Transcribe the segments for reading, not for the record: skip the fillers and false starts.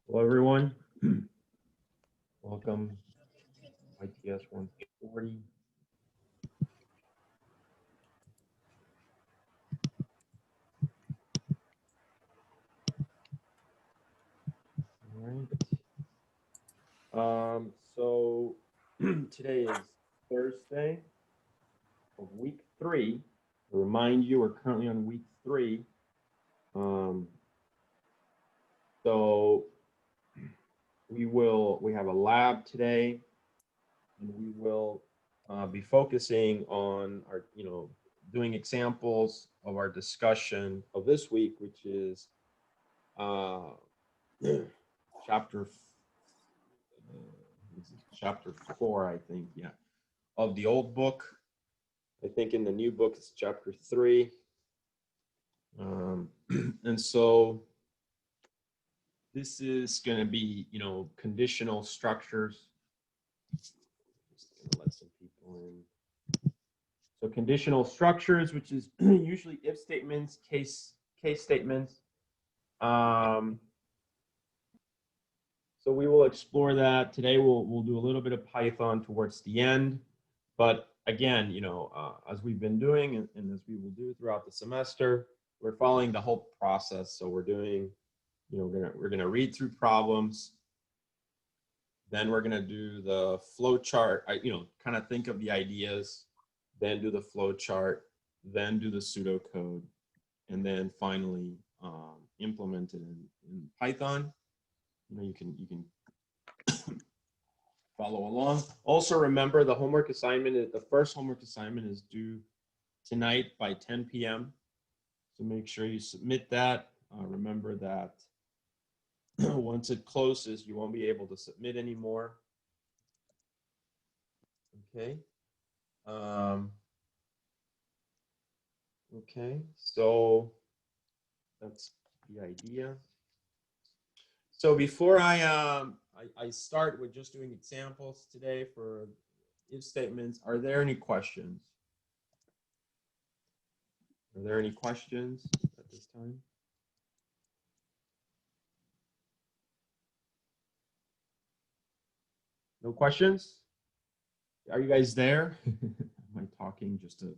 Hello, everyone. Welcome, ITS 140. All right. So today is Thursday of week 3. To remind you, we're currently on week 3. So we have a lab today, and we will be focusing on our, doing examples of our discussion of this week, which is chapter 4, I think, yeah, of the old book. I think in the new book it's chapter 3. And so this is going to be, conditional structures. Just going to let some people in. So conditional structures, which is usually if statements, case statements. So we will explore that today. We'll do a little bit of Python towards the end, but again, as we've been doing and as we will do throughout the semester, we're following the whole process. So we're doing, we're gonna read through problems, then we're gonna do the flow chart. Kind of think of the ideas, then do the flow chart, then do the pseudo code, and then finally implement it in Python. You can follow along. Also remember the homework assignment, the first homework assignment is due tonight by 10 p.m. So make sure you submit that. Remember that once it closes, you won't be able to submit anymore. Okay. Okay, so that's the idea. So before I start with just doing examples today for if statements, are there any questions? Are there any questions at this time? No questions? Are you guys there? Am I talking just to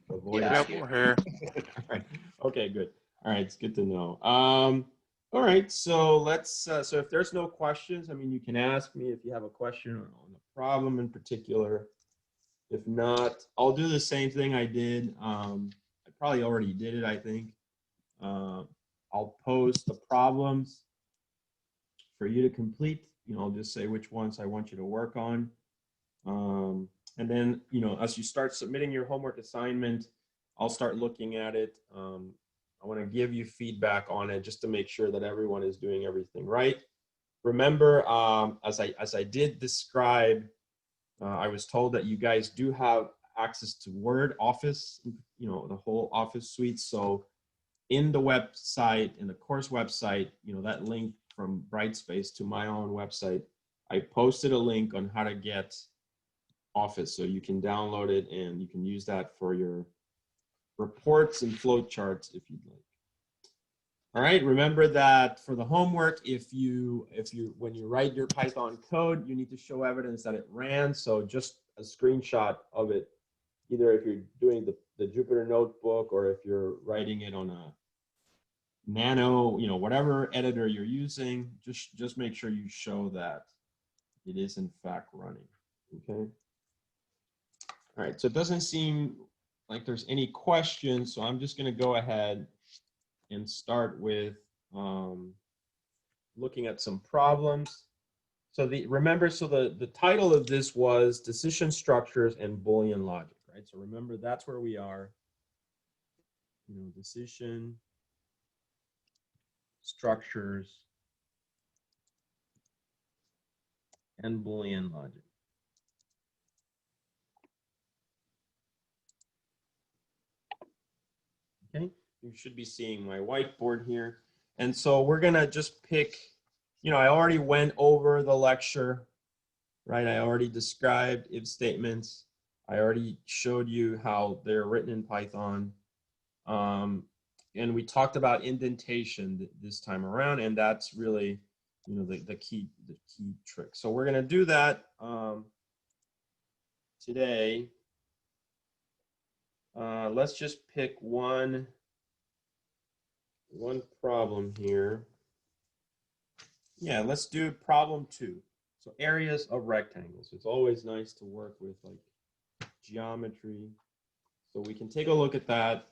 avoid it? We're here. All right. Okay, good. All right, it's good to know. All right, so let's, so if there's no questions, I mean, you can ask me if you have a question on a problem in particular. If not, I'll do the same thing I did. I probably already did it, I think. I'll post the problems for you to complete. I'll just say which ones I want you to work on. And then, as you start submitting your homework assignment, I'll start looking at it. I want to give you feedback on it just to make sure that everyone is doing everything right. Remember, as I did describe, I was told that you guys do have access to Word, Office, the whole Office suite. So in the website, in the course website, that link from Brightspace to my own website, I posted a link on how to get Office. So you can download it and you can use that for your reports and flow charts if you'd like. All right, remember that for the homework, when you write your Python code, you need to show evidence that it ran. So just a screenshot of it, either if you're doing the Jupyter notebook or if you're writing it on a Nano, whatever editor you're using, just make sure you show that it is in fact running. Okay. All right, so it doesn't seem like there's any questions, so I'm just going to go ahead and start with looking at some problems. So remember, so the title of this was Decision Structures and Boolean Logic, right? So remember, that's where we are. Decision structures and Boolean logic. Okay, you should be seeing my whiteboard here. And so we're gonna just pick, I already went over the lecture, right? I already described if statements. I already showed you how they're written in Python. And we talked about indentation this time around, and that's really, the key trick. So we're going to do that today. Let's just pick one problem here. Yeah, let's do problem 2. So areas of rectangles. It's always nice to work with like geometry. So we can take a look at that.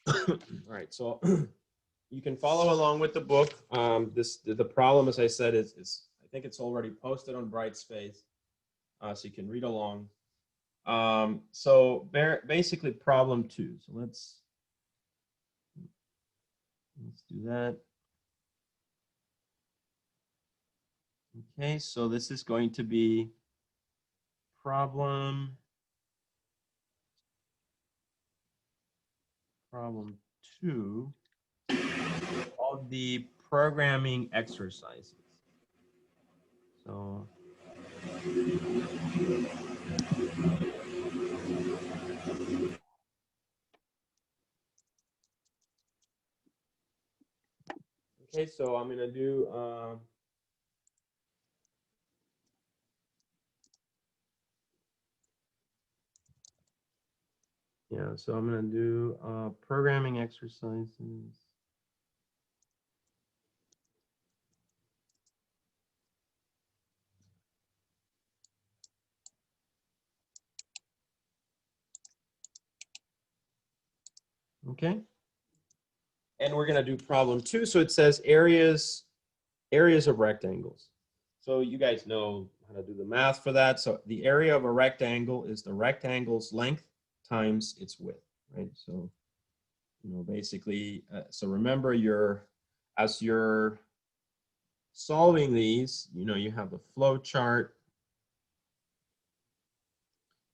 All right, so you can follow along with the book. The problem, as I said, is I think it's already posted on Brightspace, so you can read along. So basically problem 2. So let's do that. Okay, so this is going to be problem 2 of the programming exercises. So okay, so I'm gonna do yeah, so I'm gonna do programming exercises. Okay, and we're gonna do problem 2. So it says areas of rectangles. So you guys know how to do the math for that. So the area of a rectangle is the rectangle's length times its width, right? So basically, so remember as you're solving these, you have the flow chart,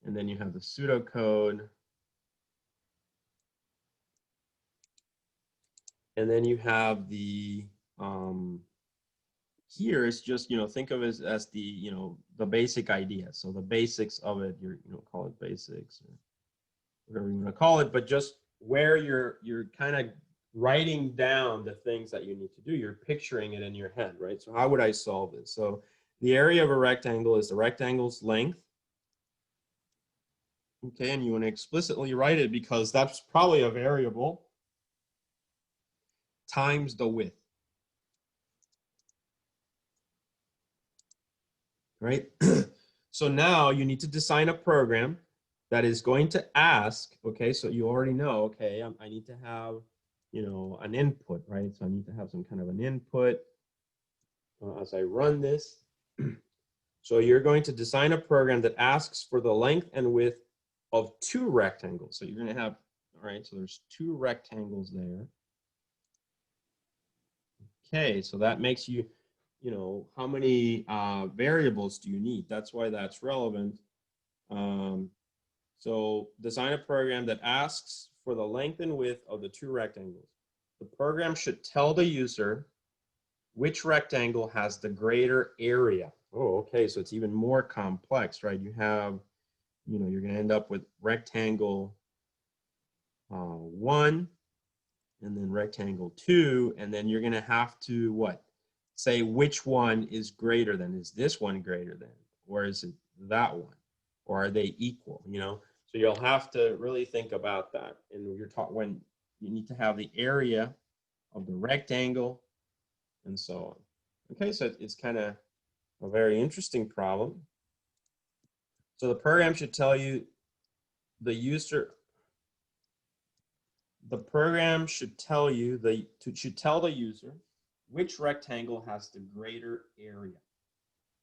and then you have the pseudo code, and then you have the here is just think of it as the the basic idea. So the basics of it, call it basics or whatever you want to call it, but just where you're kind of writing down the things that you need to do. You're picturing it in your head, right? So how would I solve this? So the area of a rectangle is the rectangle's length. Okay, and you want to explicitly write it because that's probably a variable times the width. Right? So now you need to design a program that is going to ask, okay, so you already know, okay, I need to have, an input, right? So I need to have some kind of an input as I run this. So you're going to design a program that asks for the length and width of 2 rectangles. So you're going to have, all right, so there's 2 rectangles there. Okay, so that makes you, how many variables do you need? That's why that's relevant. So design a program that asks for the length and width of the 2 rectangles. The program should tell the user which rectangle has the greater area. Oh, okay, so it's even more complex, right? You have, you're going to end up with rectangle 1, and then rectangle 2, and then you're going to have to what? Say which one is greater than. Is this one greater than? Or is it that one? Or are they equal? So you'll have to really think about that. And you're taught when you need to have the area of the rectangle and so on. Okay, so it's kind of a very interesting problem. So the program should tell you the user. The program should tell you should tell the user which rectangle has the greater area,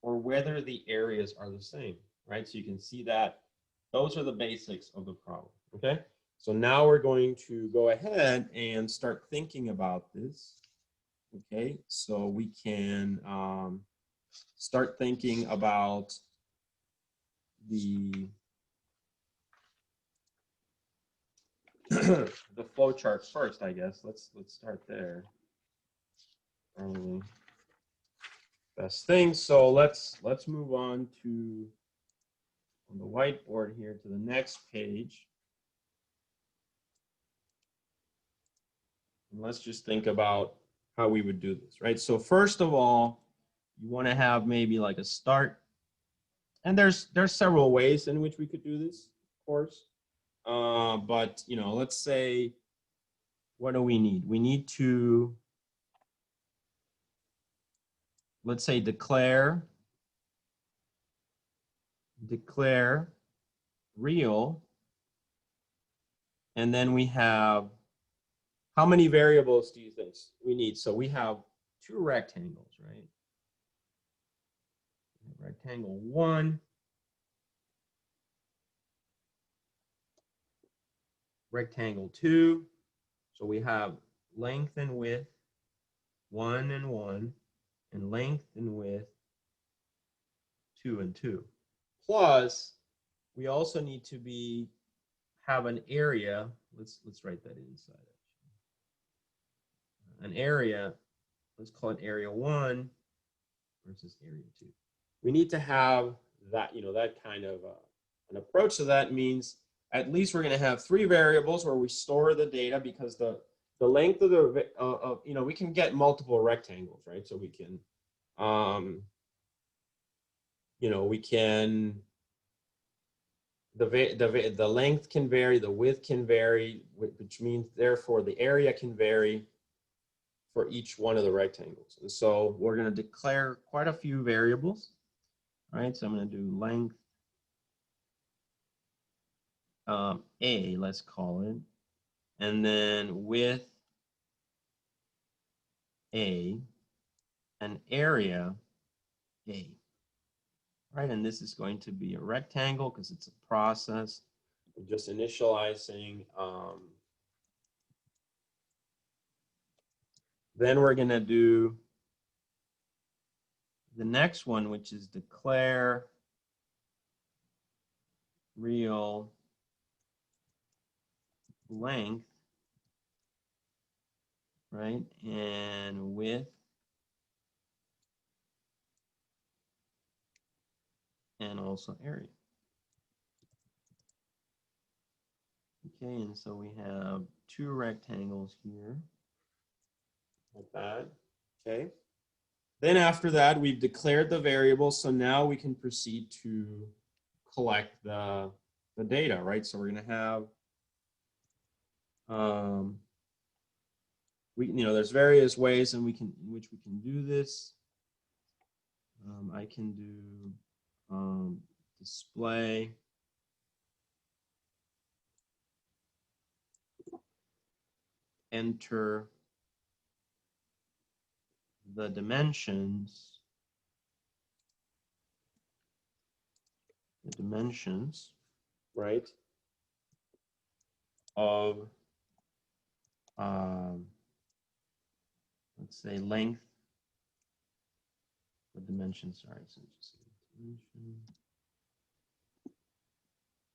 or whether the areas are the same, right? So you can see that those are the basics of the problem, okay? So now we're going to go ahead and start thinking about this, okay? So we can start thinking about the the flow chart first, I guess. Let's start there. Best thing. So let's move on to the whiteboard here to the next page. And let's just think about how we would do this, right? So first of all, you want to have maybe like a start, and there's several ways in which we could do this, of course. But you know, let's say, what do we need? We need to, let's say, declare real, and then we have, how many variables do you think we need? So we have two rectangles, right? Rectangle 1, rectangle 2. So we have length and width 1 and 1, and length and width 2 and 2. Plus, we also need to have an area. Let's write that inside. An area, let's call it area 1 versus area 2. We need to have that, you know, that kind of an approach. So that means at least we're going to have 3 variables where we store the data, because the length of the, you know, we can get multiple rectangles, right? So we can, you know, we can, the length can vary, the width can vary, which means therefore the area can vary for each one of the rectangles. And so we're going to declare quite a few variables. All right, so I'm going to do length A, let's call it, and then width A, and area A. Right, and this is going to be a rectangle because it's a process. We're just initializing. Then we're going to do the next one, which is declare real length, right, and width and also area. Okay, and so we have 2 rectangles here, like that. Okay. Then after that, we've declared the variables, so now we can proceed to collect the data, right? So we're going to have, you know, there's various ways in which we can do this. I can do display enter the dimensions, right, of let's say length, the dimensions, sorry, so just dimension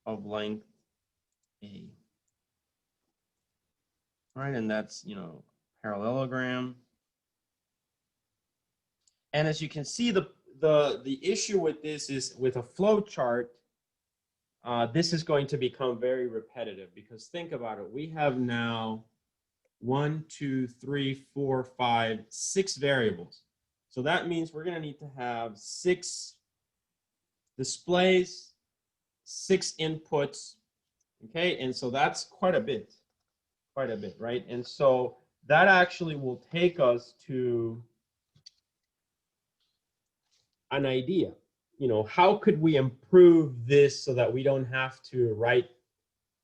of length A. All right, and that's, you know, parallelogram. And as you can see, the issue with this is with a flow chart, this is going to become very repetitive, because think about it. We have now 1, 2, 3, 4, 5, 6 variables. So that means we're going to need to have 6 displays, 6 inputs. Okay, and so that's quite a bit, right? And so that actually will take us to an idea. You know, how could we improve this so that we don't have to write,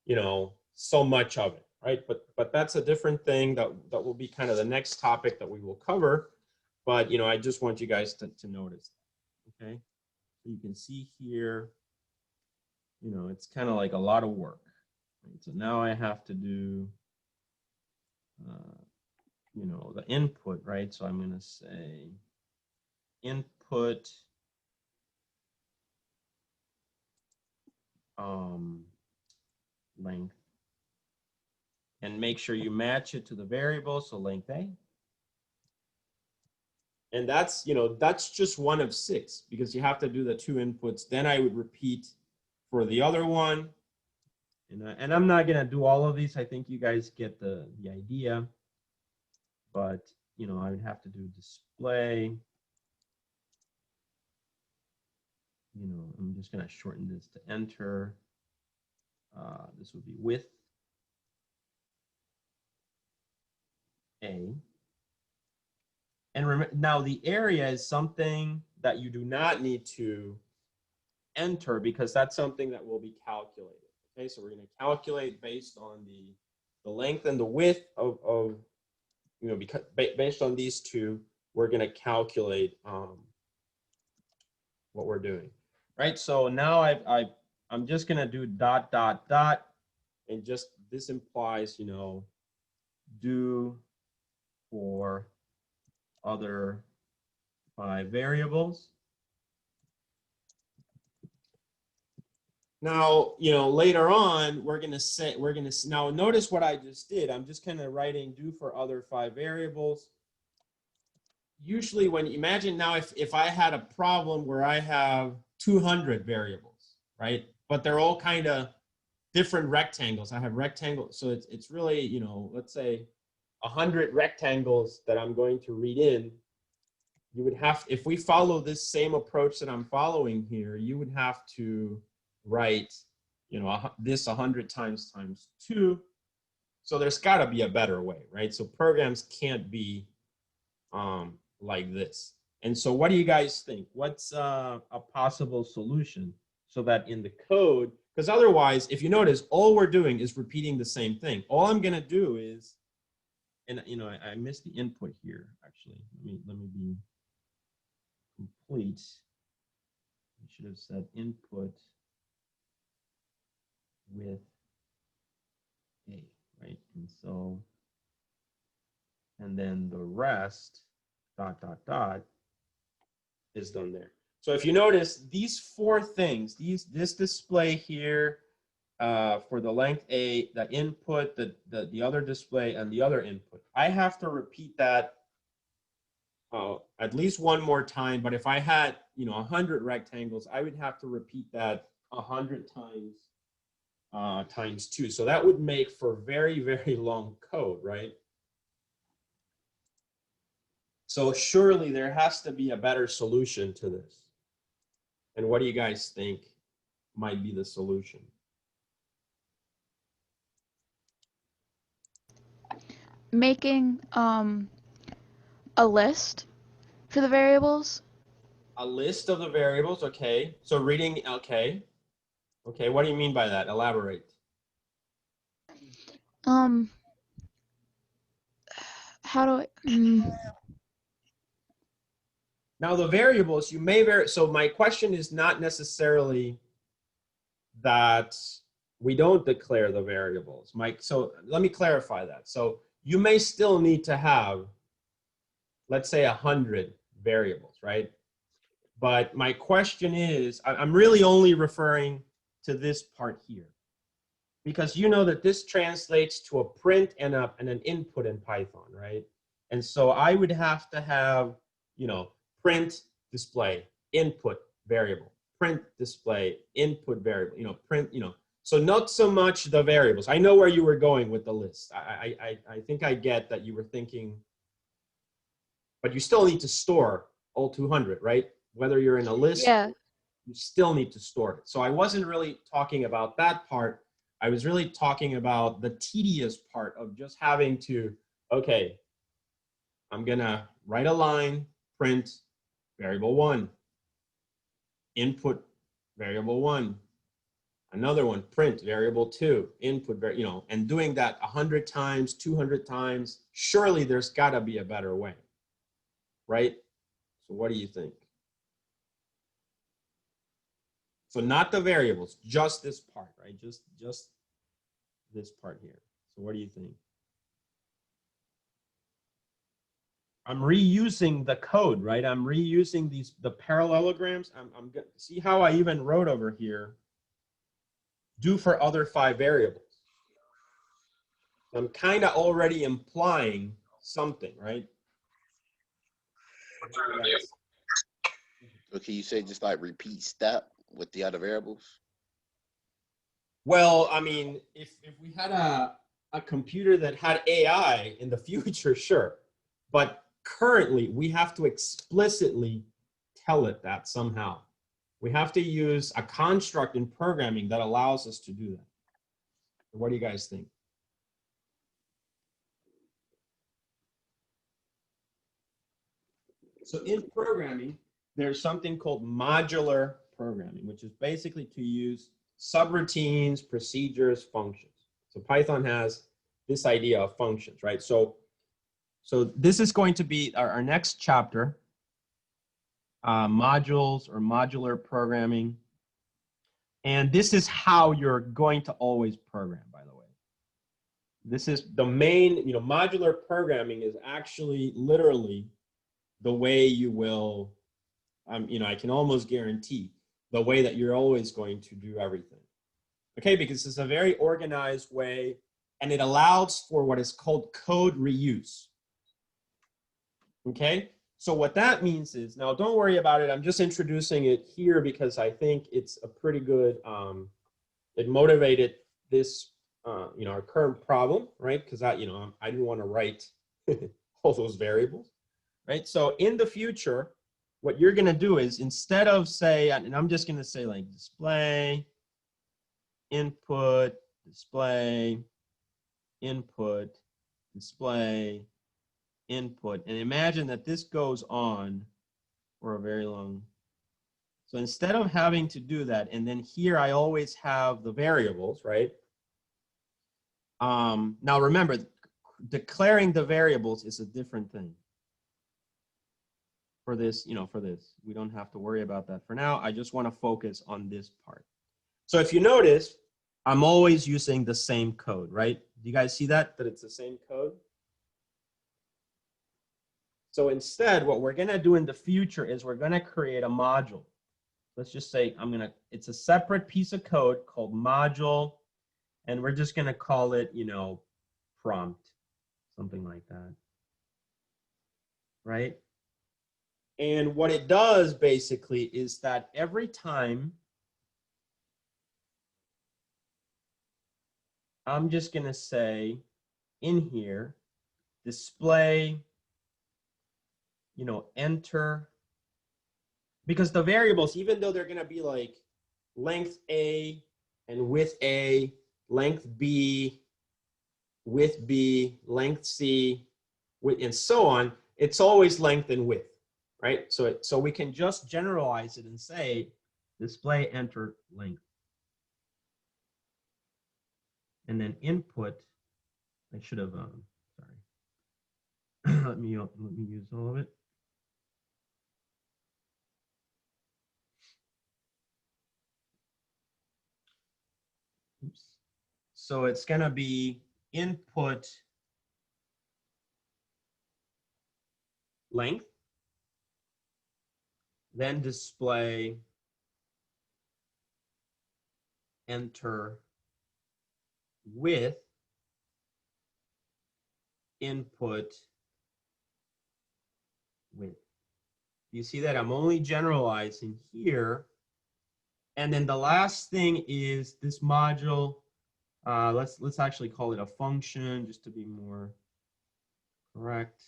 you know, so much of it, right? But that's a different thing that will be kind of the next topic that we will cover. But, you know, I just want you guys to notice that, okay? So you can see here, you know, it's kind of like a lot of work. Right? So now I have to do, you know, the input, right? So I'm going to say input length, and make sure you match it to the variable, so length A. And that's, you know, that's just one of 6, because you have to do the 2 inputs. Then I would repeat for the other one. And I'm not going to do all of these. I think you guys get the idea. But you know, I would have to do display. You know, I'm just going to shorten this to enter. This would be width A. And now the area is something that you do not need to enter because that's something that will be calculated. Okay, so we're going to calculate based on the length and the width of you know, because based on these two, we're going to calculate what we're doing, right? So now I'm just going to do dot, dot, dot, and just this implies, you know, do for other 5 variables. Now, you know, later on, we're going to now notice what I just did. I'm just kind of writing do for other 5 variables. Usually when, imagine now if I had a problem where I have 200 variables, right? But they're all kind of different rectangles. I have rectangles. So it's really, you know, let's say 100 rectangles that I'm going to read in. You would have, if we follow this same approach that I'm following here, you would have to write, you know, this 100 times 2. So there's got to be a better way, right? So programs can't be like this. And so what do you guys think? What's a possible solution so that in the code, because otherwise, if you notice, all we're doing is repeating the same thing. All I'm going to do is, and you know, I missed the input here, actually. Let me be complete. I should have said input with A, right? And so, and then the rest, dot, dot, dot, is done there. So if you notice, these 4 things, this display here for the length A, the input, the other display, and the other input, I have to repeat that at least one more time. But if I had, you know, 100 rectangles, I would have to repeat that 100 times 2. So that would make for very, very long code, right? So surely there has to be a better solution to this. And what do you guys think might be the solution? Making a list for the variables. A list of the variables, okay. So reading, okay. Okay, what do you mean by that? Elaborate. How do I? Now the variables, you may vary. So my question is not necessarily that we don't declare the variables. Mike, so let me clarify that. So you may still need to have, let's say 100 variables, right? But my question is, I'm really only referring to this part here, because you know that this translates to a print and an input in Python, right? And so I would have to have, you know, print, display, input, variable, print, display, input, variable, you know, print, you know. So not so much the variables. I know where you were going with the list. I think I get that you were thinking, but you still need to store all 200, right? Whether you're in a list, Yeah. you still need to store it. So I wasn't really talking about that part. I was really talking about the tedious part of just having to, okay, I'm gonna write a line, print variable 1, input variable 1, another one, print variable 2, input, you know, and doing that 100 times, 200 times. Surely there's gotta be a better way, right? So what do you think? So not the variables, just this part, right? Just this part here. So what do you think? I'm reusing the code, right? I'm reusing the parallelograms. I'm gonna see how I even wrote over here. Do for other 5 variables. I'm kind of already implying something, right? So can you say just like repeat step with the other variables? Well, I mean, if we had a computer that had AI in the future, sure. But currently we have to explicitly tell it that somehow. We have to use a construct in programming that allows us to do that. What do you guys think? So in programming, there's something called modular programming, which is basically to use subroutines, procedures, functions. So Python has this idea of functions, right? So this is going to be our next chapter, modules or modular programming. And this is how you're going to always program, by the way. This is the main, modular programming is actually literally the way you will, I can almost guarantee the way that you're always going to do everything. Okay, because it's a very organized way and it allows for what is called code reuse. Okay, so what that means is, now don't worry about it, I'm just introducing it here because I think it's a pretty good, it motivated this, our current problem, right? Because I didn't want to write all those variables. Right, so in the future, what you're going to do is instead of say, and I'm just going to say like display, input, display, input, display, input, and imagine that this goes on for a very long. So instead of having to do that, and then here I always have the variables, right? Now remember, declaring the variables is a different thing. For this, for this. We don't have to worry about that for now. I just want to focus on this part. So if you notice, I'm always using the same code, right? Do you guys see that it's the same code? So instead, what we're going to do in the future is we're going to create a module. Let's just say it's a separate piece of code called module, and we're just going to call it, prompt, something like that, right? And what it does basically is that every time I'm just going to say in here, display, enter, because the variables, even though they're going to be like length A and width A, length B, width B, length C, and so on, it's always length and width. Right, so we can just generalize it and say display enter length, and then input. I should have sorry. let me use all of it. Oops. So it's gonna be input length, then display enter width, input width. You see that I'm only generalizing here. And then the last thing is this module. Let's actually call it a function just to be more correct.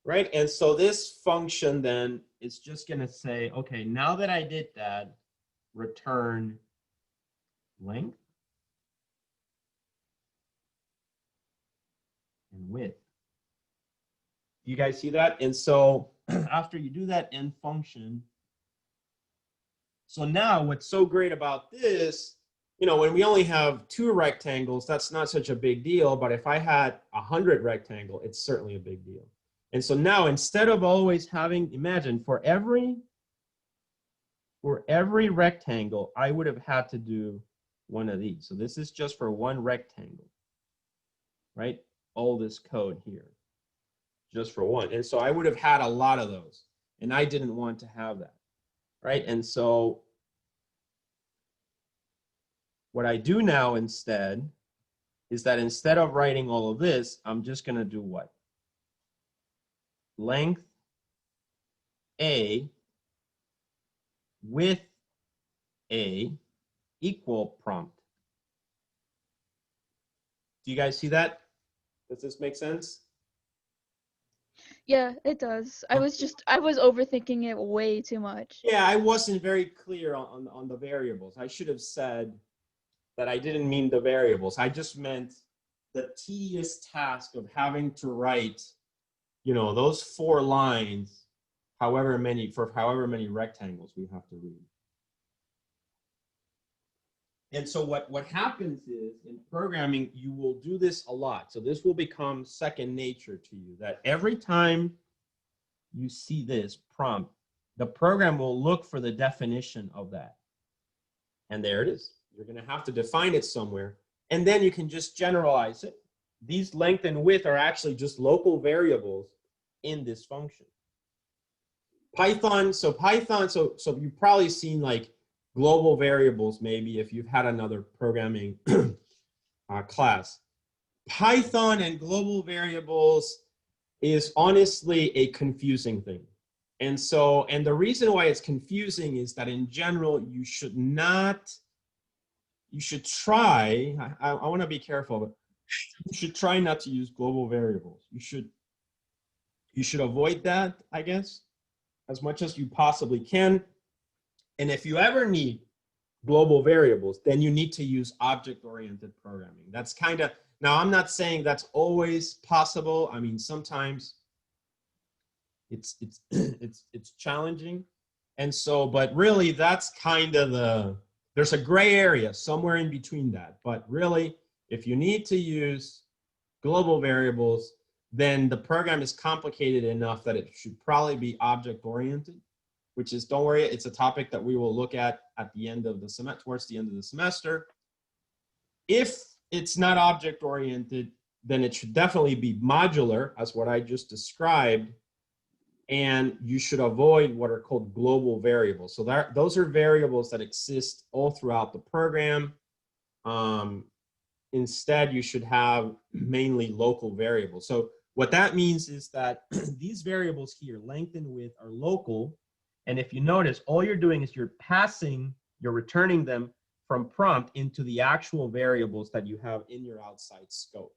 Right, and so this function then is just going to say, okay, now that I did that, return length and width. Do you guys see that? And so after you do that end function, so now what's so great about this, when we only have 2 rectangles, that's not such a big deal. But if I had 100 rectangles, it's certainly a big deal. And so now instead of always having, imagine for every rectangle, I would have had to do one of these. So this is just for one rectangle, right? All this code here, just for one. And so I would have had a lot of those, and I didn't want to have that, right? And so what I do now instead is that instead of writing all of this, I'm just going to do what? Length A with A equal prompt. Do you guys see that? Does this make sense? Yeah, it does. I was overthinking it way too much. Yeah, I wasn't very clear on the variables. I should have said that I didn't mean the variables. I just meant the tedious task of having to write, you know, those 4 lines, however many rectangles we have to read. And so what happens is in programming, you will do this a lot. So this will become second nature to you, that every time you see this prompt, the program will look for the definition of that. And there it is. You're going to have to define it somewhere. And then you can just generalize it. These length and width are actually just local variables in this function. Python, so you've probably seen like global variables, maybe if you've had another programming class. Python and global variables is honestly a confusing thing. And the reason why it's confusing is that in general, you should try, I want to be careful, but you should try not to use global variables. You should avoid that, I guess, as much as you possibly can. And if you ever need global variables, then you need to use object-oriented programming. That's kind of, now I'm not saying that's always possible. I mean, sometimes it's challenging. And so, but really that's kind of there's a gray area somewhere in between that. But really, if you need to use global variables, then the program is complicated enough that it should probably be object-oriented, which is, don't worry, it's a topic that we will look at the end of the semester, towards the end of the semester. If it's not object-oriented, then it should definitely be modular, as what I just described, and you should avoid what are called global variables. So those are variables that exist all throughout the program. Instead, you should have mainly local variables. So what that means is that these variables here, length and width, are local. And if you notice, all you're doing is you're returning them from prompt into the actual variables that you have in your outside scope.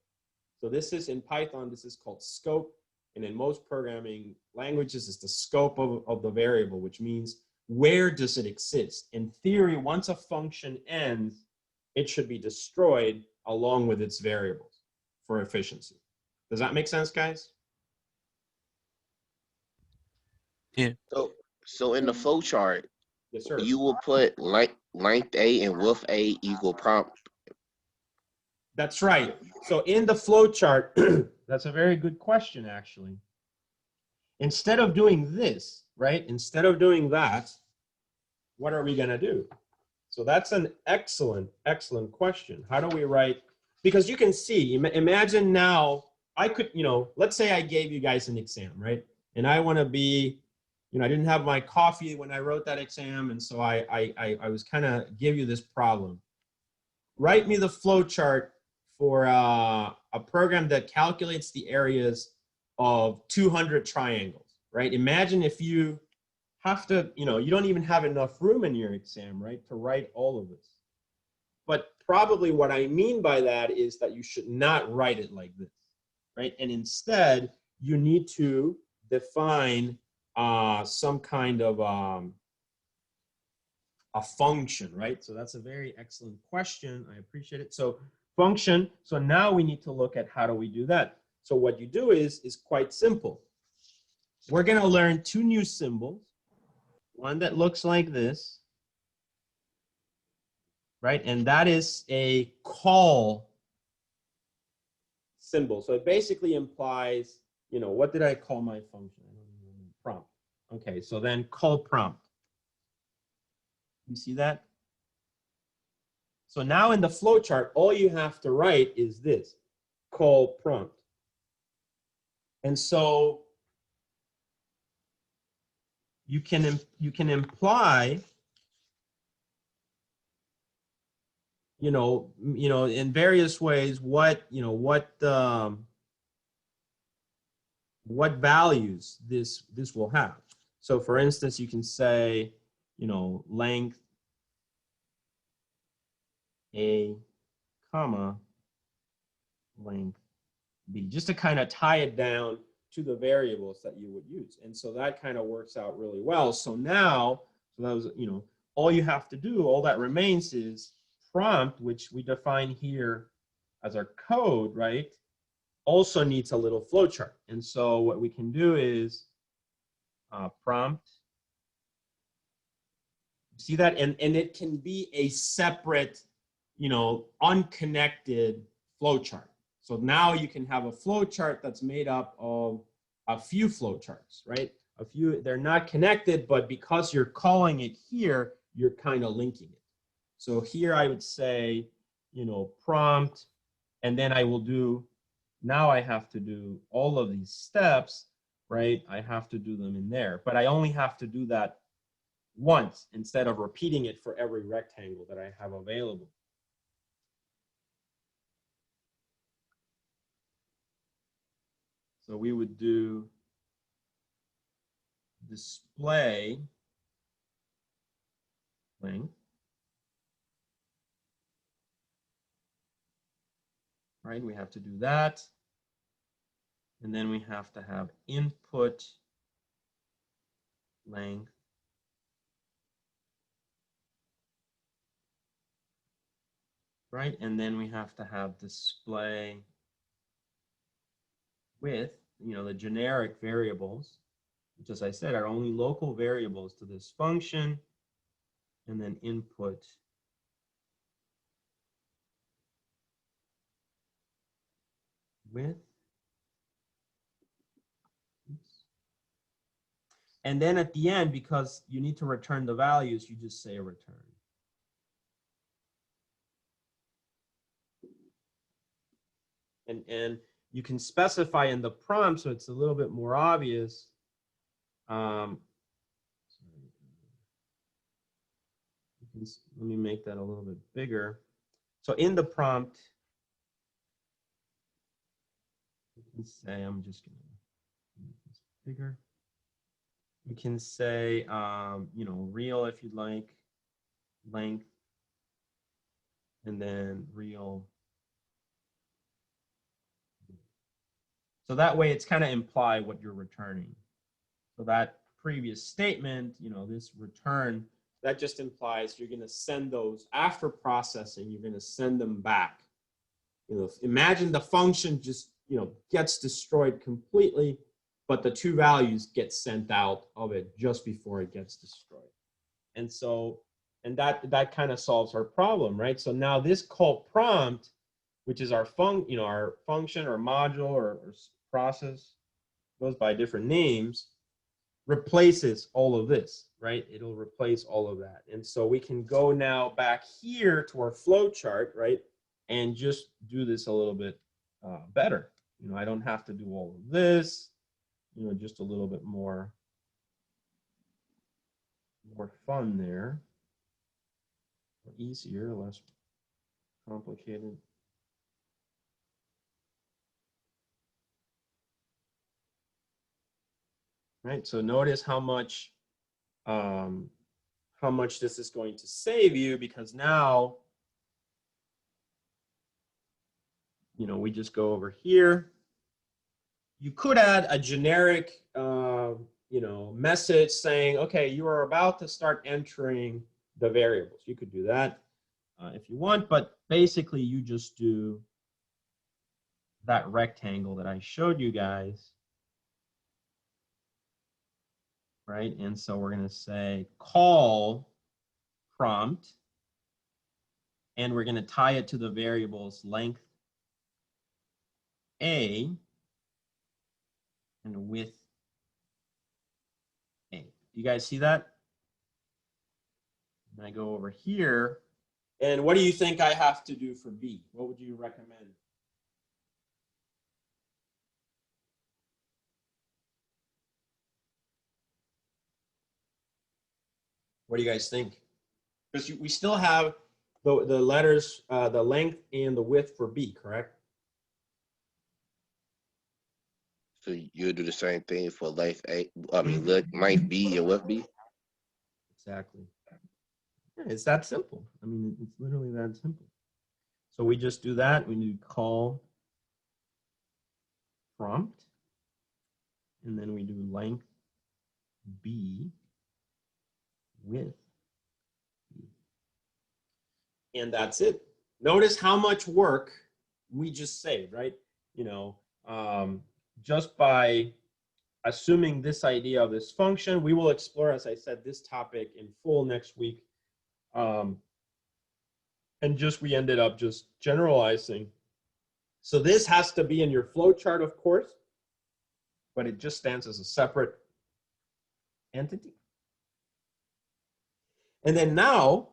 So this is, in Python, this is called scope. And in most programming languages, it's the scope of the variable, which means where does it exist? In theory, once a function ends, it should be destroyed along with its variables for efficiency. Does that make sense, guys? Yeah. So in the flow chart, Yes, sir. you will put length A and width A equal prompt. That's right. So in the flow chart, that's a very good question, actually. Instead of doing this, right? Instead of doing that, what are we going to do? So that's an excellent, excellent question. How do we write? Because you can see, imagine now, I could, you know, let's say I gave you guys an exam, right? And I want to be, you know, I didn't have my coffee when I wrote that exam. And so I was kind of give you this problem. Write me the flow chart for a program that calculates the areas of 200 triangles, right? Imagine if you have to, you know, you don't even have enough room in your exam, right, to write all of this. But probably what I mean by that is that you should not write it like this, right? And instead, you need to define some kind of a function, right? So that's a very excellent question. I appreciate it. So function. So now we need to look at how do we do that. So what you do is quite simple. We're going to learn 2 new symbols. One that looks like this, right? And that is a call symbol. So it basically implies, you know, what did I call my function? Prompt. Okay, so then call prompt. You see that? So now in the flow chart, all you have to write is this, call prompt. And so you can imply, you know, in various ways what values this will have. So for instance, you can say, you know, length A, comma, length B, just to kind of tie it down to the variables that you would use. And so that kind of works out really well. So now, so that was, you know, all you have to do, all that remains is prompt, which we define here as our code, right? Also needs a little flowchart. And so what we can do is prompt. See that? And it can be a separate, you know, unconnected flowchart. So now you can have a flowchart that's made up of a few flowcharts, right? A few, they're not connected, but because you're calling it here, you're kind of linking it. So here I would say, you know, prompt, and then I will do, now I have to do all of these steps, right? I have to do them in there, but I only have to do that once instead of repeating it for every rectangle that I have available. So we would do display length, right? We have to do that. And then we have to have input length right? And then we have to have display width, you know, the generic variables, which as I said are only local variables to this function, and then input width. Oops. And then at the end, because you need to return the values, you just say return. And you can specify in the prompt, so it's a little bit more obvious. Let me make that a little bit bigger. So in the prompt, you can say, I'm just going to make this bigger. You can say, you know, real if you'd like, length, and then real. So that way it's kind of imply what you're returning. So that previous statement, you know, this return, that just implies you're going to send those after processing, you're going to send them back. You know, imagine the function just, you know, gets destroyed completely, but the two values get sent out of it just before it gets destroyed. And so, and that kind of solves our problem, right? So now this call prompt, which is our our function or module or process, goes by different names, replaces all of this, right? It'll replace all of that. And so we can go now back here to our flow chart, right? And just do this a little bit better. You know, I don't have to do all of this, you know, just a little bit more fun there, or easier, less complicated. Right, so notice how much this is going to save you, because now, you know, we just go over here. You could add a generic, you know, message saying, okay, you are about to start entering the variables. You could do that if you want, but basically you just do that rectangle that I showed you guys. Right, and so we're going to say call prompt, and we're going to tie it to the variables length A and width A. Do you guys see that? And I go over here, and what do you think I have to do for B? What would you recommend? What do you guys think? Because we still have the letters, the length and the width for B, correct? So you'll do the same thing for length A. I mean, length B and width B. Exactly. Yeah, it's that simple. I mean, it's literally that simple. So we just do that. We need call prompt, and then we do length B width B. And that's it. Notice how much work we just saved, right? You know, just by assuming this idea of this function. We will explore, as I said, this topic in full next week. And we ended up just generalizing. So this has to be in your flow chart, of course, but it just stands as a separate entity. And then now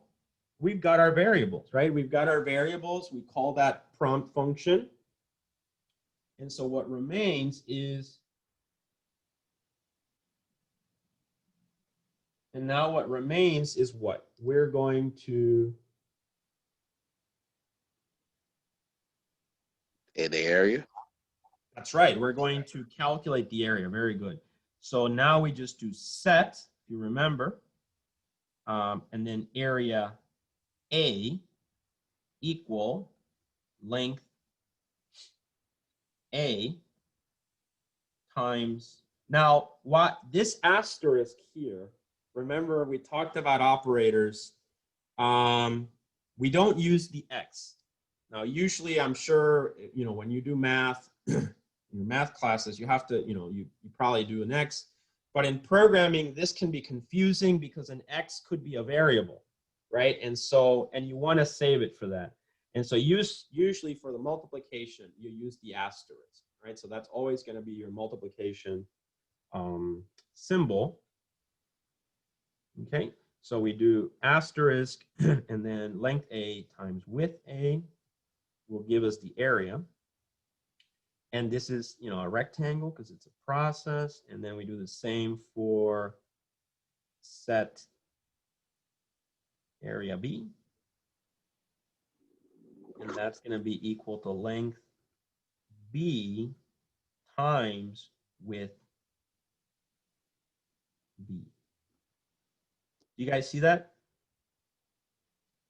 we've got our variables, right? We've got our variables. We call that prompt function. And so what remains is, and now what remains is what? We're going to, In the area. that's right, we're going to calculate the area. Very good. So now we just do set, if you remember, and then area A equal length A times, now what this asterisk here, remember we talked about operators, we don't use the X. Now usually I'm sure, you know, when you do math, in your math classes, you have to, you know, you probably do an X, but in programming this can be confusing because an X could be a variable, right? And so, and you want to save it for that. And so usually for the multiplication, you use the asterisk, right? So that's always going to be your multiplication symbol. Okay, so we do asterisk and then length A times width A will give us the area. And this is, you know, a rectangle because it's a process. And then we do the same for set area B. And that's going to be equal to length B times width B. You guys see that?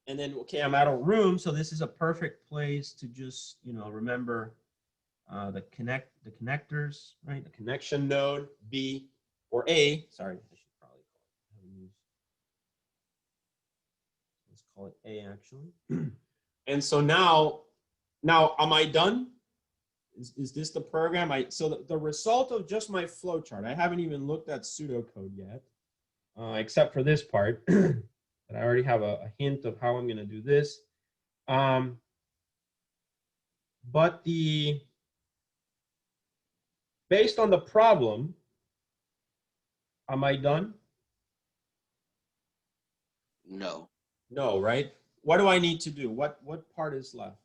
And then, okay, I'm out of room, so this is a perfect place to just, you know, remember the connectors, right? The connection node B or A. Sorry, I should probably call it A actually. And so now am I done? Is this the program? So the result of just my flow chart, I haven't even looked at Pseudo Code yet, except for this part. But I already have a hint of how I'm going to do this. But based on the problem, am I done? No. No, right? What do I need to do? What part is left?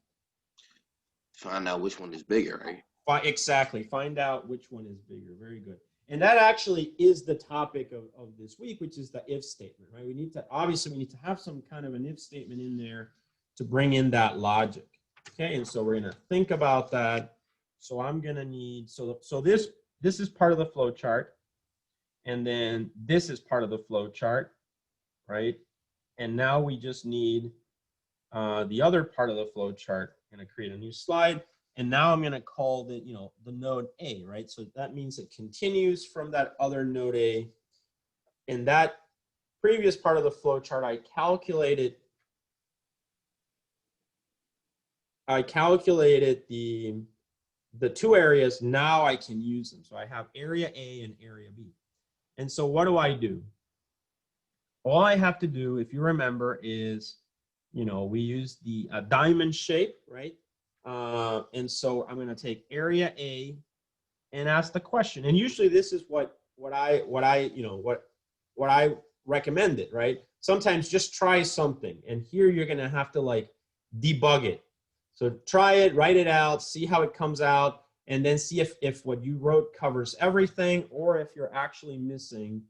Find out which one is bigger, right? Exactly. Find out which one is bigger. Very good. And that actually is the topic of this week, which is the if statement, right? We need to, obviously, we need to have some kind of an if statement in there to bring in that logic. Okay, and so we're going to think about that. So I'm going to need, so this is part of the flow chart. And then this is part of the flow chart, right? And now we just need the other part of the flow chart. I'm going to create a new slide. And now I'm going to call the, you know, the node A, right? So that means it continues from that other node A. In that previous part of the flow chart, I calculated the two areas. Now I can use them. So I have area A and area B. And so what do? All I have to do, if you remember, is, you know, we use the diamond shape, right? And so I'm going to take area A and ask the question. And usually this is what I recommended, right? Sometimes just try something. And here you're going to have to like debug it. So try it, write it out, see how it comes out, and then see if what you wrote covers everything or if you're actually missing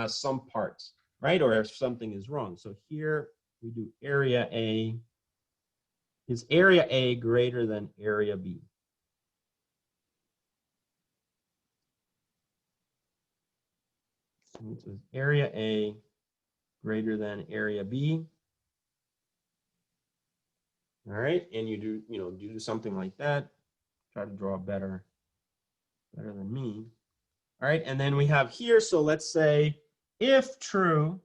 some parts, right? Or if something is wrong. So here we do area A. Is area A greater than area B? So it says area A greater than area B. All right, and you do something like that. Try to draw a better better than me. All right, and then we have here, so let's say if true,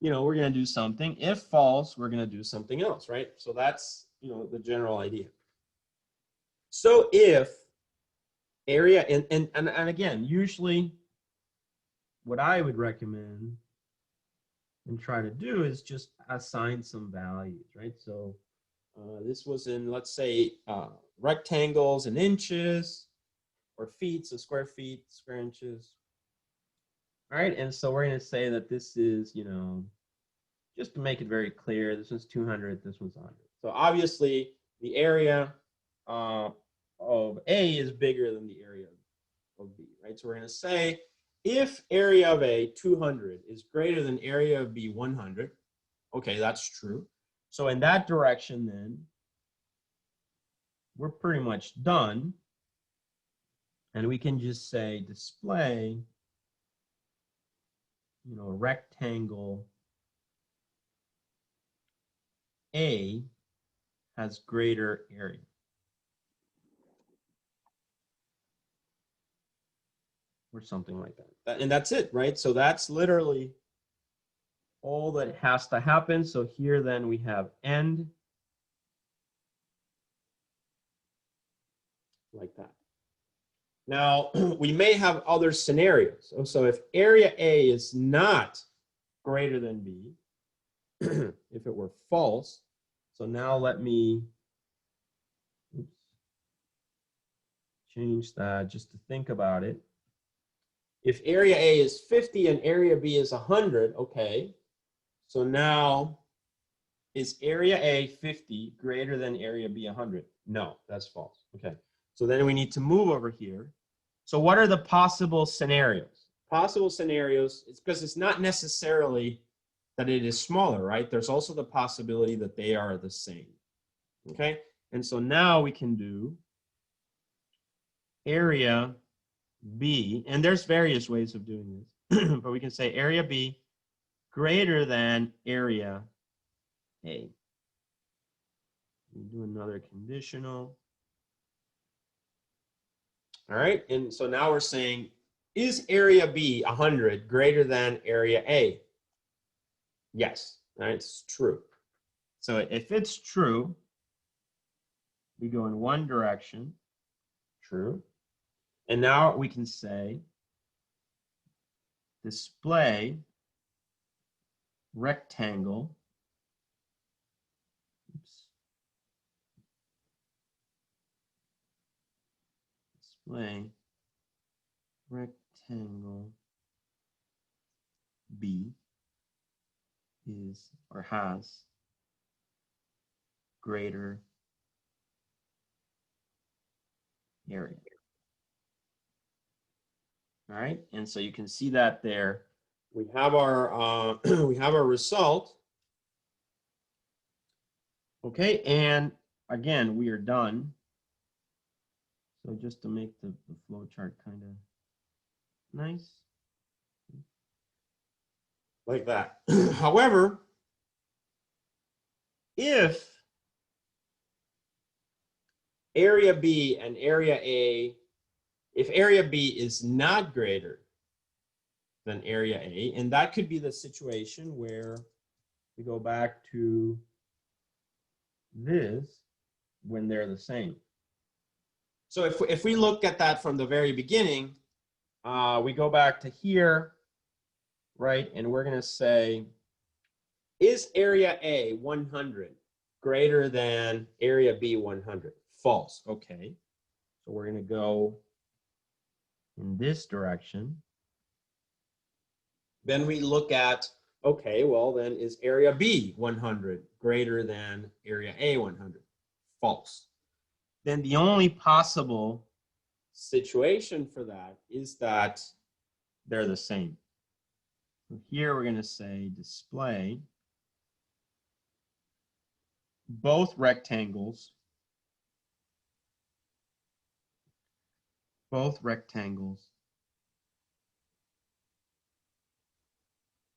you know, we're going to do something. If false, we're going to do something else, right? So that's, you know, the general idea. So if area, and again, usually what I would recommend and try to do is just assign some values, right? So this was in, let's say, rectangles in inches or feet, so square feet, square inches. All right, and so we're going to say that this is, you know, just to make it very clear, this one's 200, this one's 100. So obviously, the area of A is bigger than the area of B, right? So we're going to say if area of A, 200, is greater than area of B, 100, okay, that's true. So in that direction, then, we're pretty much done. And we can just say display, you know, rectangle A has greater area. Or something like that. And that's it, right? So that's literally all that has to happen. So here then we have end like that. Now, we may have other scenarios. So if area A is not greater than B, if it were false, so now let me change that just to think about it. If area A is 50 and area B is 100, okay. So now, is area A 50 greater than area B 100? No, that's false. Okay. So then we need to move over here. So what are the possible scenarios? Possible scenarios, it's because it's not necessarily that it is smaller, right? There's also the possibility that they are the same. Okay. And so now we can do area B, and there's various ways of doing this, but we can say area B greater than area A. We do another conditional. All right, and so now we're saying, is area B 100 greater than area A? Yes, all right, it's true. So if it's true, we go in one direction, true. And now we can say display rectangle. Oops. Display rectangle B is or has greater area. All right, and so you can see that there. We have our we have our result. Okay, and again, we are done. So just to make the flow chart kind of nice, like that. However, if area B and area A, if area B is not greater than area A, and that could be the situation where we go back to this when they're the same. So if we look at that from the very beginning, we go back to here, right? And we're going to say, is area A 100 greater than area B 100? False. Okay. So we're going to go in this direction. Then we look at, okay, well then is area B 100 greater than area A 100? False. Then the only possible situation for that is that they're the same. So here we're going to say display both rectangles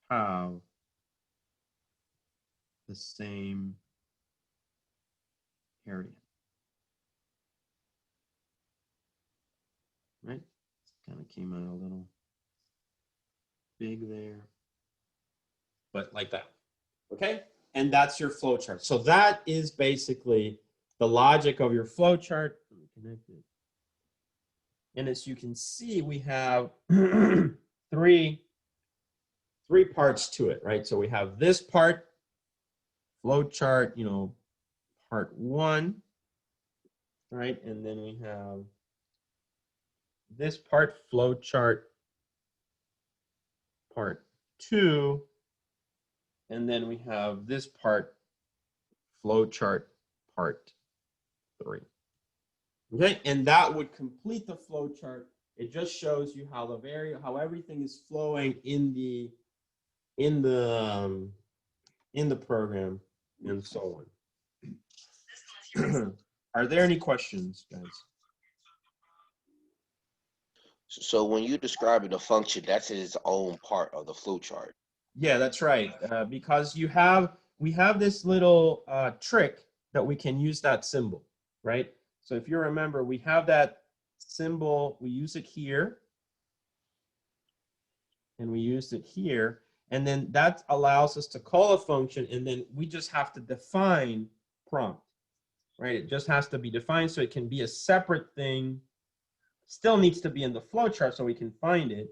have the same area. right? Kind of came out a little big there, but like that, okay? And that's your flow chart. So that is basically the logic of your flow chart. Let me connect it. And as you can see, we have three parts to it, right? So we have this part, flow chart, you know, part 1, right? And then we have this part, flow chart, part 2, and then we have this part, flow chart, part 3. Okay, and that would complete the flow chart. It just shows you how how everything is flowing in the program and so on. Are there any questions, guys? So when you describe a function, that's its own part of the flow chart. Yeah, that's right. Because we have this little trick that we can use that symbol, right? So if you remember, we have that symbol, we use it here, and we used it here, and then that allows us to call a function, and then we just have to define prompt, right? It just has to be defined, so it can be a separate thing. Still needs to be in the flowchart so we can find it,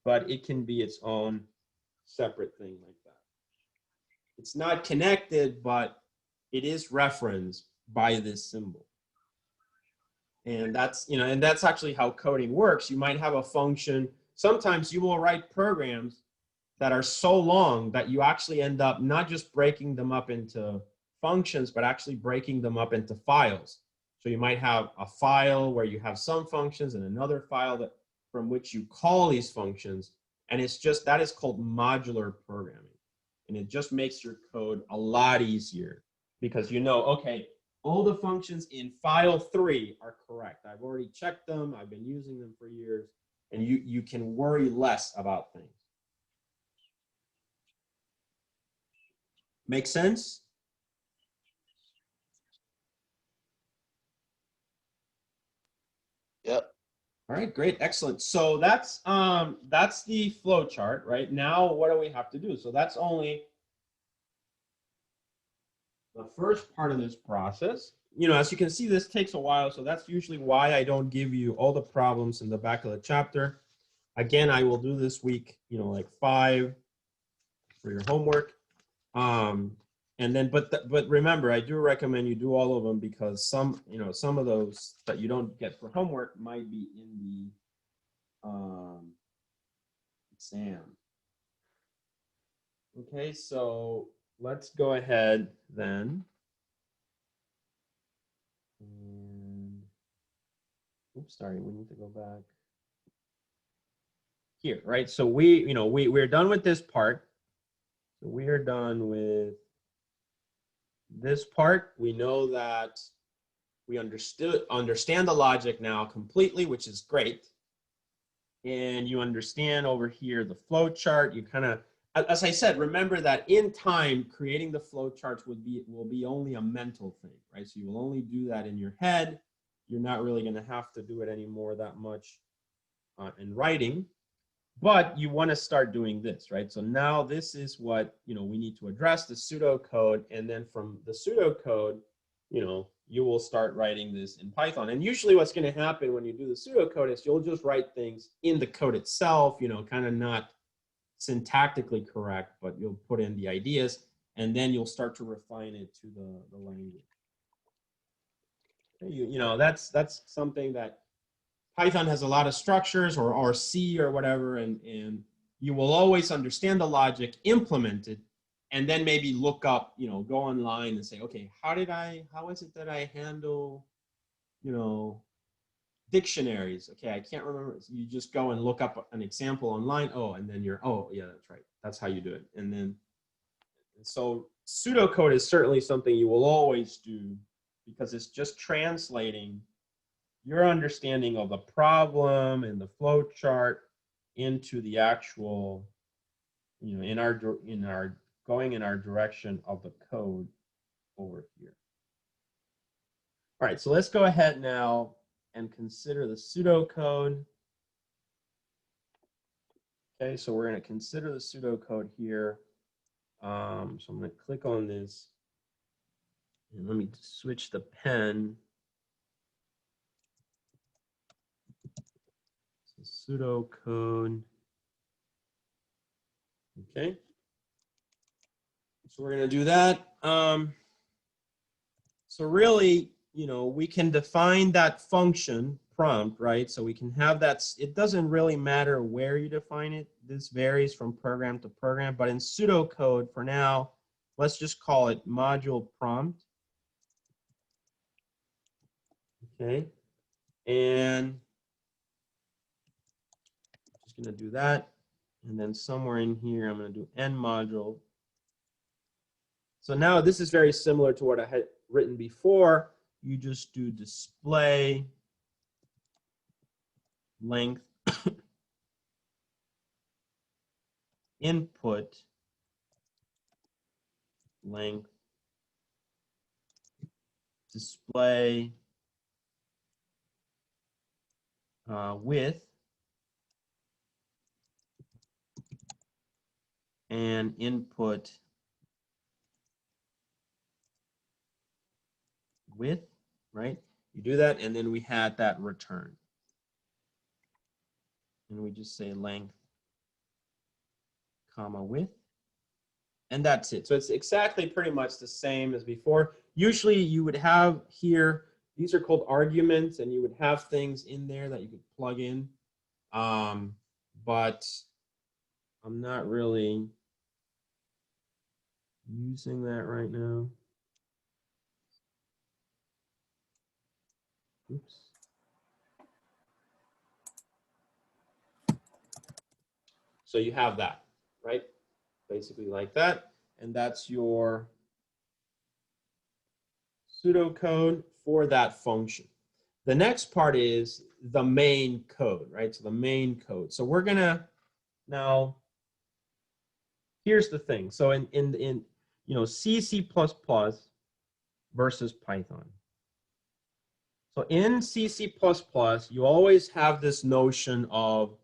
but it can be its own separate thing like that. It's not connected, but it is referenced by this symbol. And that's, you know, and that's actually how coding works. You might have a function. Sometimes you will write programs that are so long that you actually end up not just breaking them up into functions, but actually breaking them up into files. So you might have a file where you have some functions and another file that from which you call these functions. And it's just, that is called modular programming. And it just makes your code a lot easier because you know, okay, all the functions in file 3 are correct. I've already checked them. I've been using them for years. And you can worry less about things. Make sense? Yep. All right, great, excellent. So that's the flow chart, right? Now, what do we have to do? So that's only the first part of this process. You know, as you can see, this takes a while, so that's usually why I don't give you all the problems in the back of the chapter. Again, I will do this week, you know, like 5 for your homework. And then, but remember, I do recommend you do all of them because some, you know, some of those that you don't get for homework might be in the exam. Okay, so let's go ahead then. And, oops, sorry, we need to go back here, right? So we're done with this part. So we are done with this part. We know that we understand the logic now completely, which is great. And you understand over here the flow chart. You kind of, as I said, remember that in time, creating the flow charts will be only a mental thing, right? So you will only do that in your head. You're not really going to have to do it anymore that much in writing. But you want to start doing this, right? So now this is what, you know, we need to address, the pseudo code. And then from the pseudo code, you know, you will start writing this in Python. And usually what's going to happen when you do the pseudo code is you'll just write things in the code itself, you know, kind of not syntactically correct, but you'll put in the ideas and then you'll start to refine it to the language. You know, that's something that Python has a lot of structures, or C or whatever, and you will always understand the logic, implement it, and then maybe look up, you know, go online and say, okay, how is it that I handle, you know, dictionaries? Okay, I can't remember. You just go and look up an example online. Oh, and then oh, yeah, that's right. That's how you do it. And then, so pseudocode is certainly something you will always do because it's just translating your understanding of the problem and the flow chart into the actual, you know, in our going in our direction of the code over here. All right, so let's go ahead now and consider the pseudocode. Okay, so we're going to consider the pseudocode here. So I'm going to click on this. And let me switch the pen. So pseudocode. Okay. So we're going to do that. So really, you know, we can define that function prompt, right? So we can have that. It doesn't really matter where you define it. This varies from program to program, but in pseudocode for now, let's just call it module prompt. Okay. And just going to do that. And then somewhere in here, I'm going to do end module. So now this is very similar to what I had written before. You just do display length input length display width and input width, right? You do that, and then we had that return. And we just say length, comma, width. And that's it. So it's exactly pretty much the same as before. Usually you would have here, these are called arguments, and you would have things in there that you could plug in. But I'm not really using that right now. Oops. So you have that, right? Basically like that. And that's your pseudocode for that function. The next part is the main code, right? So the main code. So we're gonna now, here's the thing. So in you know, C++ versus Python. So in C++, you always have this notion of,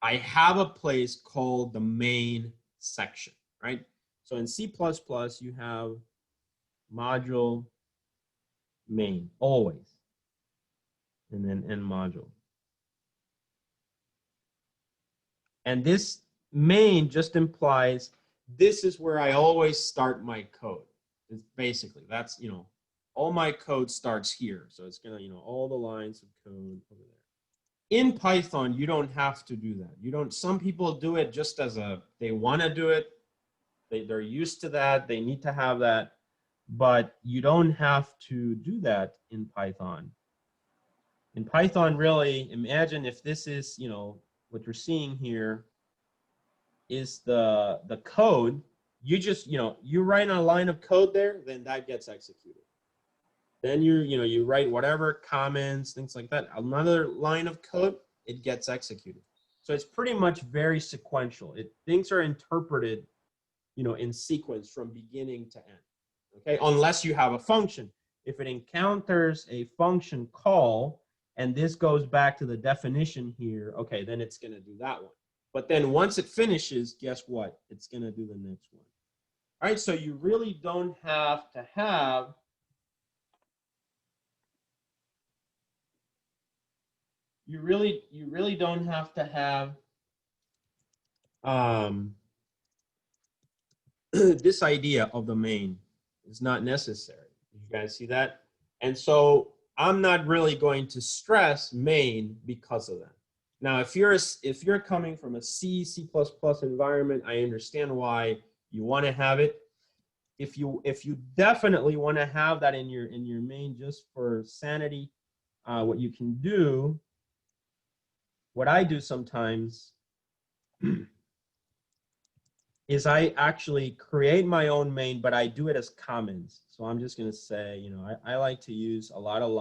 I have a place called the main section, right? So in C++, you have module main, always, and then end module. And this main just implies this is where I always start my code. It's basically, that's, you know, all my code starts here. So it's gonna, you know, all the lines of code over there. In Python, you don't have to do that. You don't, some people do it just as a, they wanna do it. They're used to that, they need to have that, but you don't have to do that in Python. In Python, really, imagine if this is, you know, what you're seeing here is the code. You just, you know, you write a line of code there, then that gets executed. Then you write whatever comments, things like that. Another line of code, it gets executed. So it's pretty much very sequential. Things are interpreted, you know, in sequence from beginning to end. Okay, unless you have a function. If it encounters a function call, and this goes back to the definition here, okay, then it's going to do that one. But then once it finishes, guess what? It's going to do the next one. All right, so you really don't have to have you really don't have to have this idea of the main. Is not necessary. You guys see that? And so I'm not really going to stress main because of that. Now, if you're coming from a C++ environment, I understand why you want to have it. If you definitely want to have that in your main just for sanity, what you can do, what I do sometimes is I actually create my own main, but I do it as comments. So I'm just going to say, you know, I like to use a lot of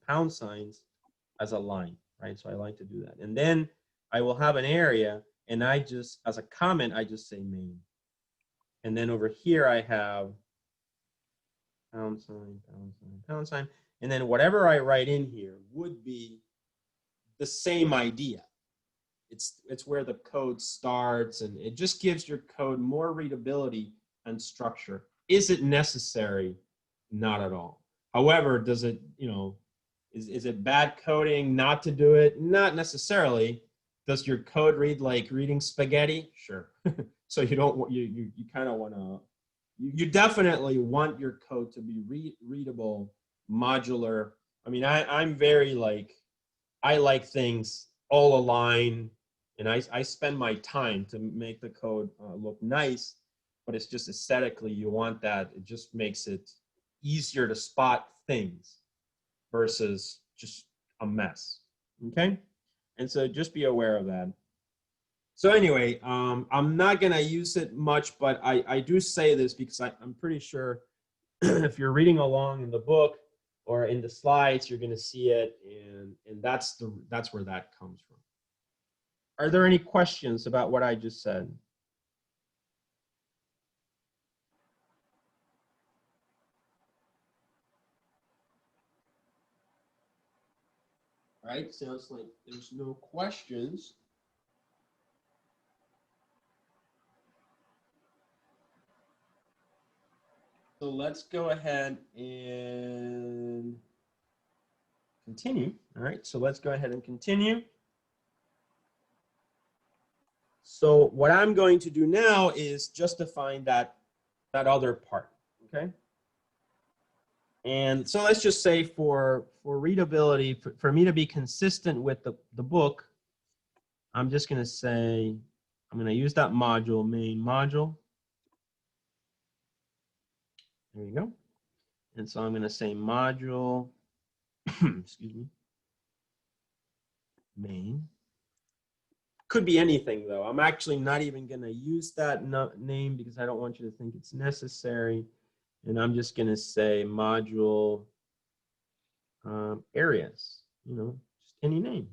pound signs as a line, right? So I like to do that. And then I will have an area, and I just, as a comment, I just say main. And then over here I have pound sign, pound sign, pound sign. And then whatever I write in here would be the same idea. It's where the code starts, and it just gives your code more readability and structure. Is it necessary? Not at all. However, does it, you know, is it bad coding not to do it? Not necessarily. Does your code read like reading spaghetti? Sure. So you don't, you kind of want to, you definitely want your code to be readable, modular. I mean, I'm very like, I like things all align, and I spend my time to make the code look nice, but it's just aesthetically, you want that. It just makes it easier to spot things versus just a mess, okay? And so just be aware of that. So anyway, I'm not gonna use it much, but I do say this because I'm pretty sure if you're reading along in the book or in the slides, you're gonna see it, and that's where that comes from. Are there any questions about what I just said? All right, sounds like there's no questions. So let's go ahead and continue. All right, so let's go ahead and continue. So what I'm going to do now is just define that other part, okay? And so let's just say for readability, for me to be consistent with the book, I'm just gonna say, I'm gonna use that module, main module. There you go. And so I'm gonna say module, excuse me, main. Could be anything though. I'm actually not even gonna use that name because I don't want you to think it's necessary. And I'm just gonna say module areas, you know, just any name,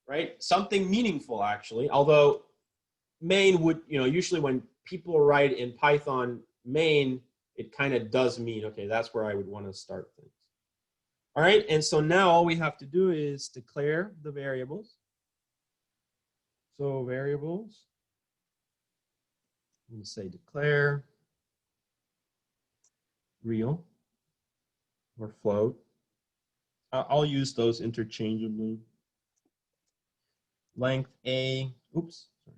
right? Something meaningful actually, although main would, you know, usually when people write in Python main, it kind of does mean, okay, that's where I would want to start things. All right, and so now all we have to do is declare the variables. So variables, I'm going to say declare real or float. I'll use those interchangeably. Length A, oops, sorry.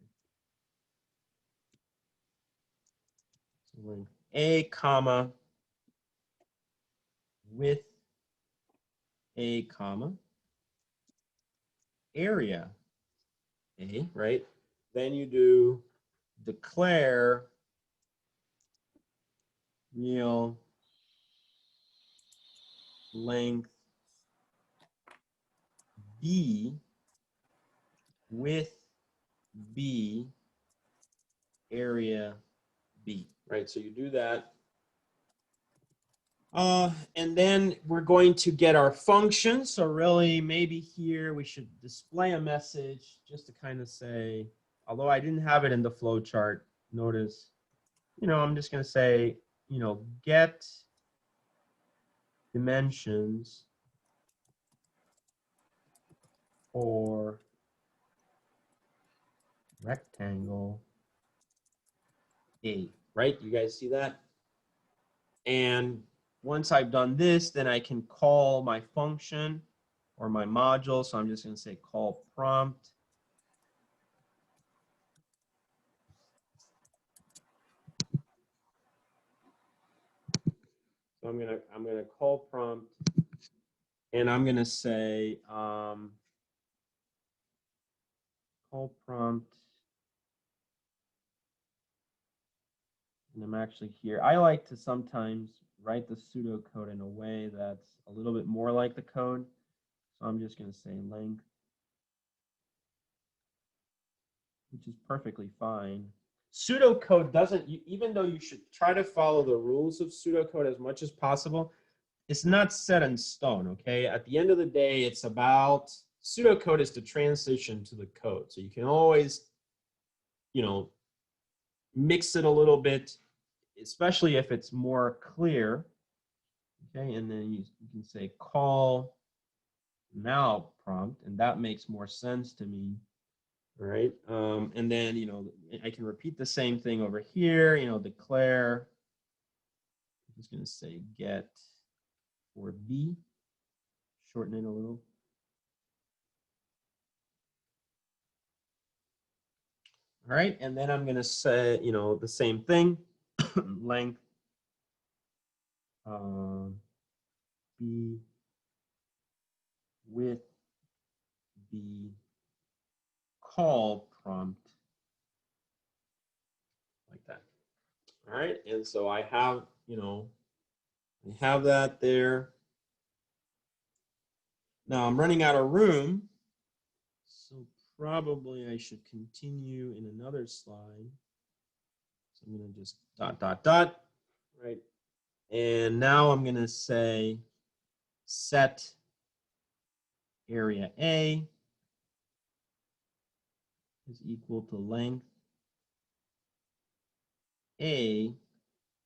So length A, comma, width A, comma, area A, right? Then you do declare real length B, width B, area B, right? So you do that. And then we're going to get our function. So really maybe here we should display a message just to kind of say, although I didn't have it in the flow chart, notice, you know, I'm just going to say, you know, get dimensions for rectangle A, right? You guys see that? And once I've done this, then I can call my function or my module. So I'm just going to say call prompt. So I'm gonna call prompt, and I'm gonna say call prompt. And I'm actually here. I like to sometimes write the pseudocode in a way that's a little bit more like the code. So I'm just going to say length, which is perfectly fine. Pseudocode doesn't, even though you should try to follow the rules of pseudocode as much as possible, it's not set in stone, okay? At the end of the day, it's about, pseudocode is the transition to the code. So you can always, you know, mix it a little bit, especially if it's more clear. Okay, and then you can say call now prompt, and that makes more sense to me. All right, and then, you know, I can repeat the same thing over here, you know, declare. I'm just going to say get for B, shorten it a little. All right, and then I'm going to say, you know, the same thing, length B with the call prompt, like that. All right, and so I have, you know, I have that there. Now I'm running out of room, so probably I should continue in another slide. So I'm going to just ... right? And now I'm going to say set area A is equal to length A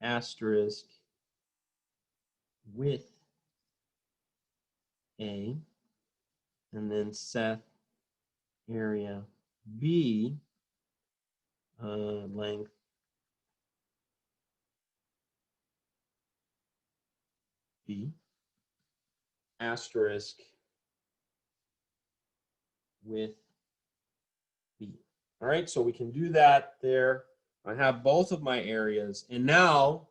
asterisk width A, and then set area B length B asterisk with B. All right, so we can do that there. I have both of my areas, and now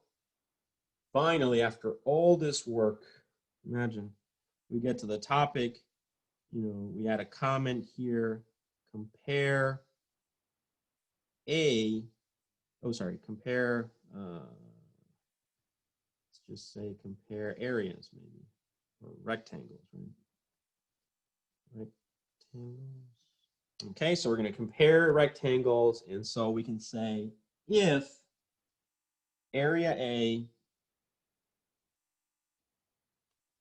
finally, after all this work, imagine we get to the topic, you know, we add a comment here, compare compare, let's just say compare areas maybe, or rectangles, right? Rectangles. Okay, so we're going to compare rectangles, and so we can say if area A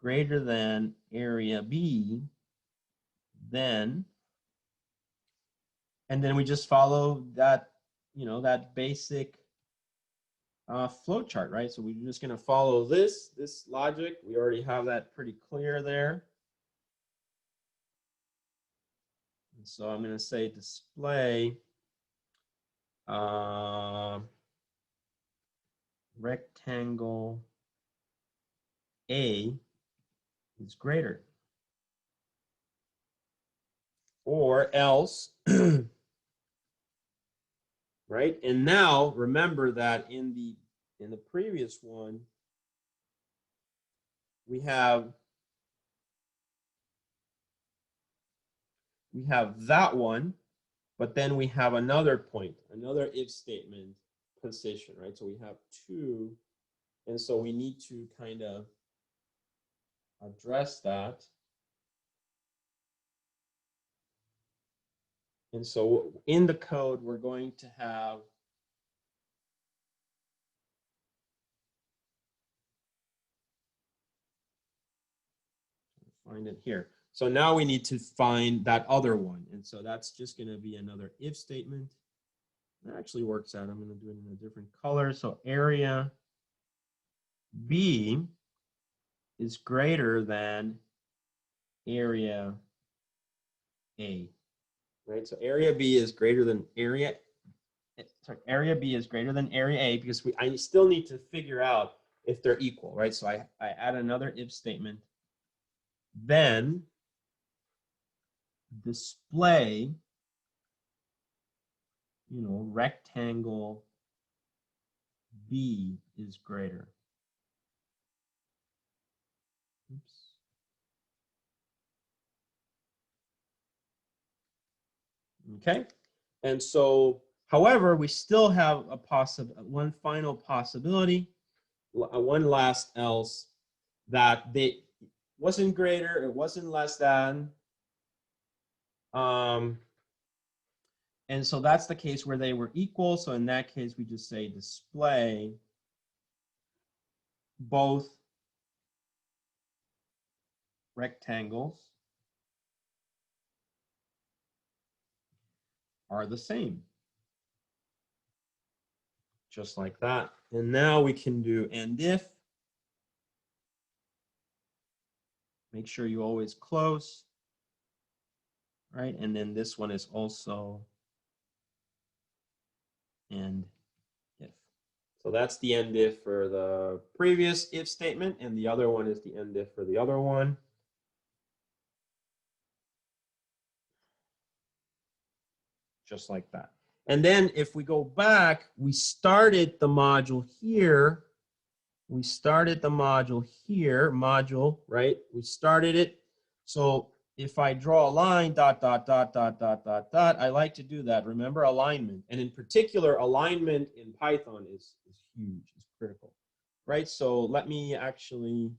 greater than area B, then, and then we just follow that, you know, that basic flow chart, right? So we're just going to follow this logic. We already have that pretty clear there. And so I'm going to say display rectangle A is greater, or else, right? And now remember that in the previous one, we have that one, but then we have another point, another if statement position, right? So we have two, and so we need to kind of address that. And so in the code, we're going to have find it here. So now we need to find that other one. And so that's just going to be another if statement. That actually works out. I'm going to do it in a different color. So area B is greater than area A, right? So area B is greater than area B is greater than area A, because I still need to figure out if they're equal, right? So I add another if statement. Then display, you know, rectangle B is greater. Oops. Okay, and so, however, we still have one final possibility, one last else, that they wasn't greater, it wasn't less than, and so that's the case where they were equal. So in that case, we just say display both rectangles are the same. Just like that. And now we can do and if. Make sure you always close, right? And then this one is also end if. So that's the end if for the previous if statement, and the other one is the end if for the other one. Just like that. And then if we go back, we started the module here. We started the module here, module, right? We started it. So if I draw a line, dot, dot, dot, dot, dot, dot, dot, I like to do that. Remember alignment. And in particular, alignment in Python is huge, is critical, right? So let me actually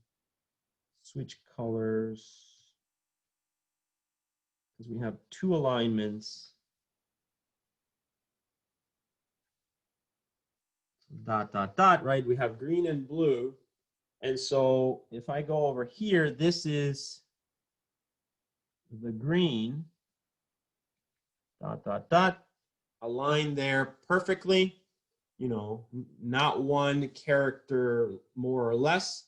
switch colors because we have two alignments. Dot, dot, dot, right? We have green and blue. And so if I go over here, this is the green, dot, dot, dot, aligned there perfectly, you know, not one character more or less,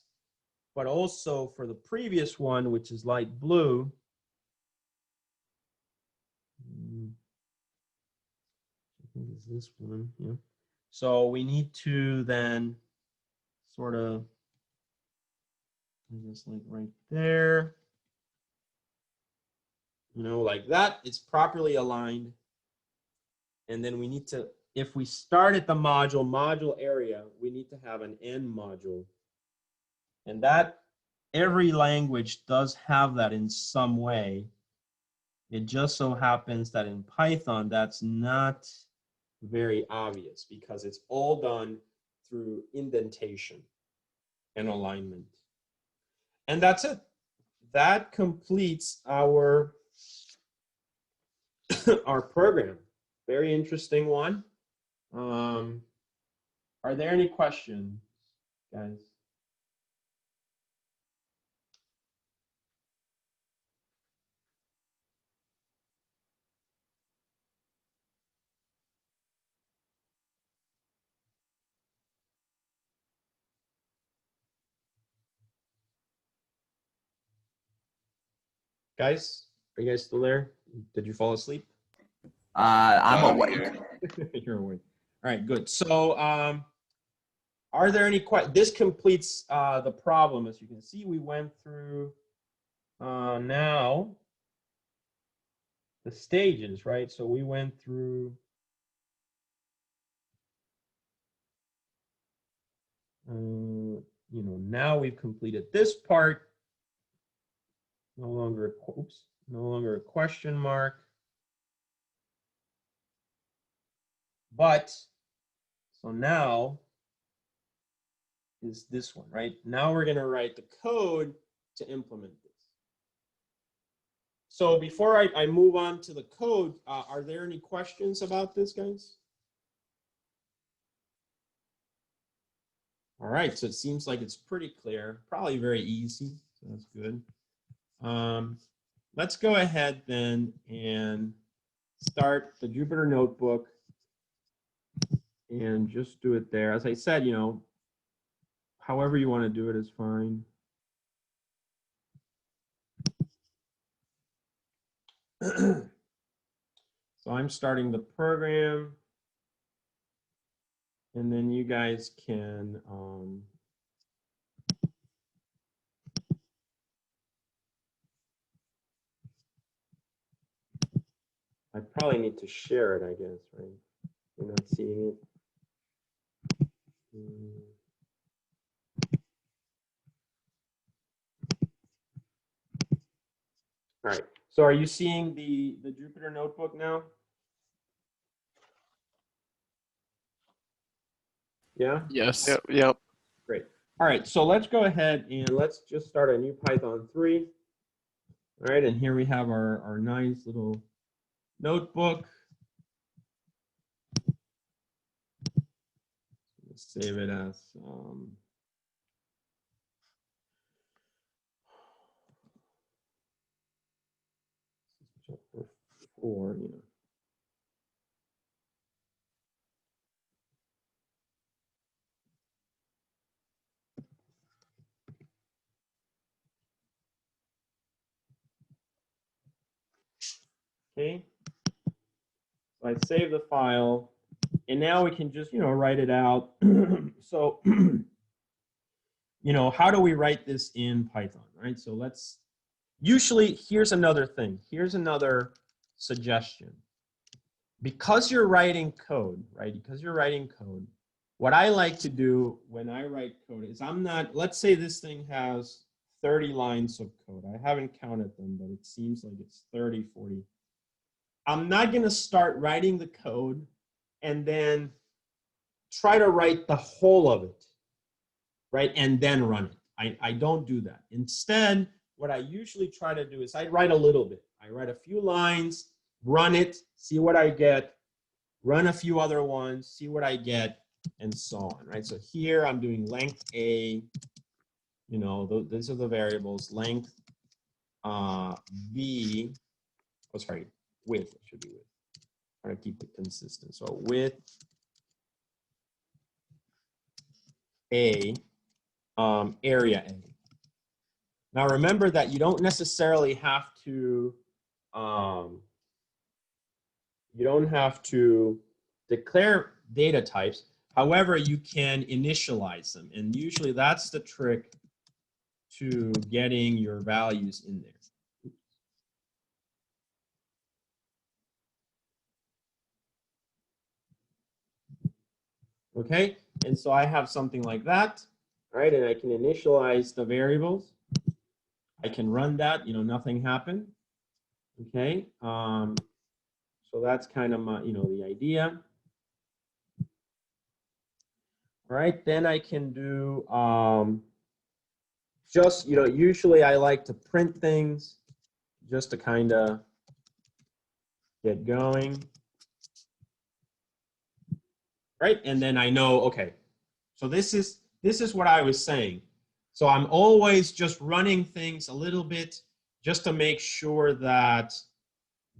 but also for the previous one, which is light blue, I think it's this one, yeah. So we need to then sort of, just like right there, you know, like that, it's properly aligned. And then we need to, if we start at the module area, we need to have an end module. And that, every language does have that in some way. It just so happens that in Python, that's not very obvious because it's all done through indentation and alignment. And that's it. That completes our, our program. Very interesting one. Are there any questions, guys? Guys, are you guys still there? Did you fall asleep? I'm awake. You're awake. All right, good. So, are there any questions? This completes the problem. As you can see, we went through now the stages, right? So we went through you know, now we've completed this part. No longer, oops, no longer a question mark. But, so now is this one, right? Now we're gonna write the code to implement this. So before I move on to the code, are there any questions about this, guys? All right, so it seems like it's pretty clear, probably very easy, so that's good. Let's go ahead then and start the Jupyter Notebook and just do it there. As I said, you know, however you want to do it is fine. So I'm starting the program, and then you guys can I probably need to share it, I guess, right? You're not seeing it. All right, so are you seeing the Jupyter Notebook now? Yeah? Yes. Yep. Great. All right, so let's go ahead and let's just start a new Python 3. All right, and here we have our nice little notebook. Let's save it as chapter 4, you know. Okay. So I save the file, and now we can just, write it out. So, how do we write this in Python, right? So usually, here's another thing. Here's another suggestion. Because you're writing code, right? Because you're writing code, what I like to do when I write code is let's say this thing has 30 lines of code. I haven't counted them, but it seems like it's 30, 40. I'm not going to start writing the code and then try to write the whole of it, right? And then run it. I don't do that. Instead, what I usually try to do is I write a little bit. I write a few lines, run it, see what I get, run a few other ones, see what I get, and so on, right? So here I'm doing length A, these are the variables, length B, width, it should be width. Try to keep it consistent. So width A, area A. Now remember that you don't necessarily have to declare data types. However, you can initialize them, and usually that's the trick to getting your values in there. Okay, and so I have something like that, right? And I can initialize the variables. I can run that, nothing happened. Okay, so that's kind of my, the idea. All right, then I can do just, usually I like to print things just to kind of get going. Right, and then I know, okay, so this is what I was saying. So I'm always just running things a little bit just to make sure that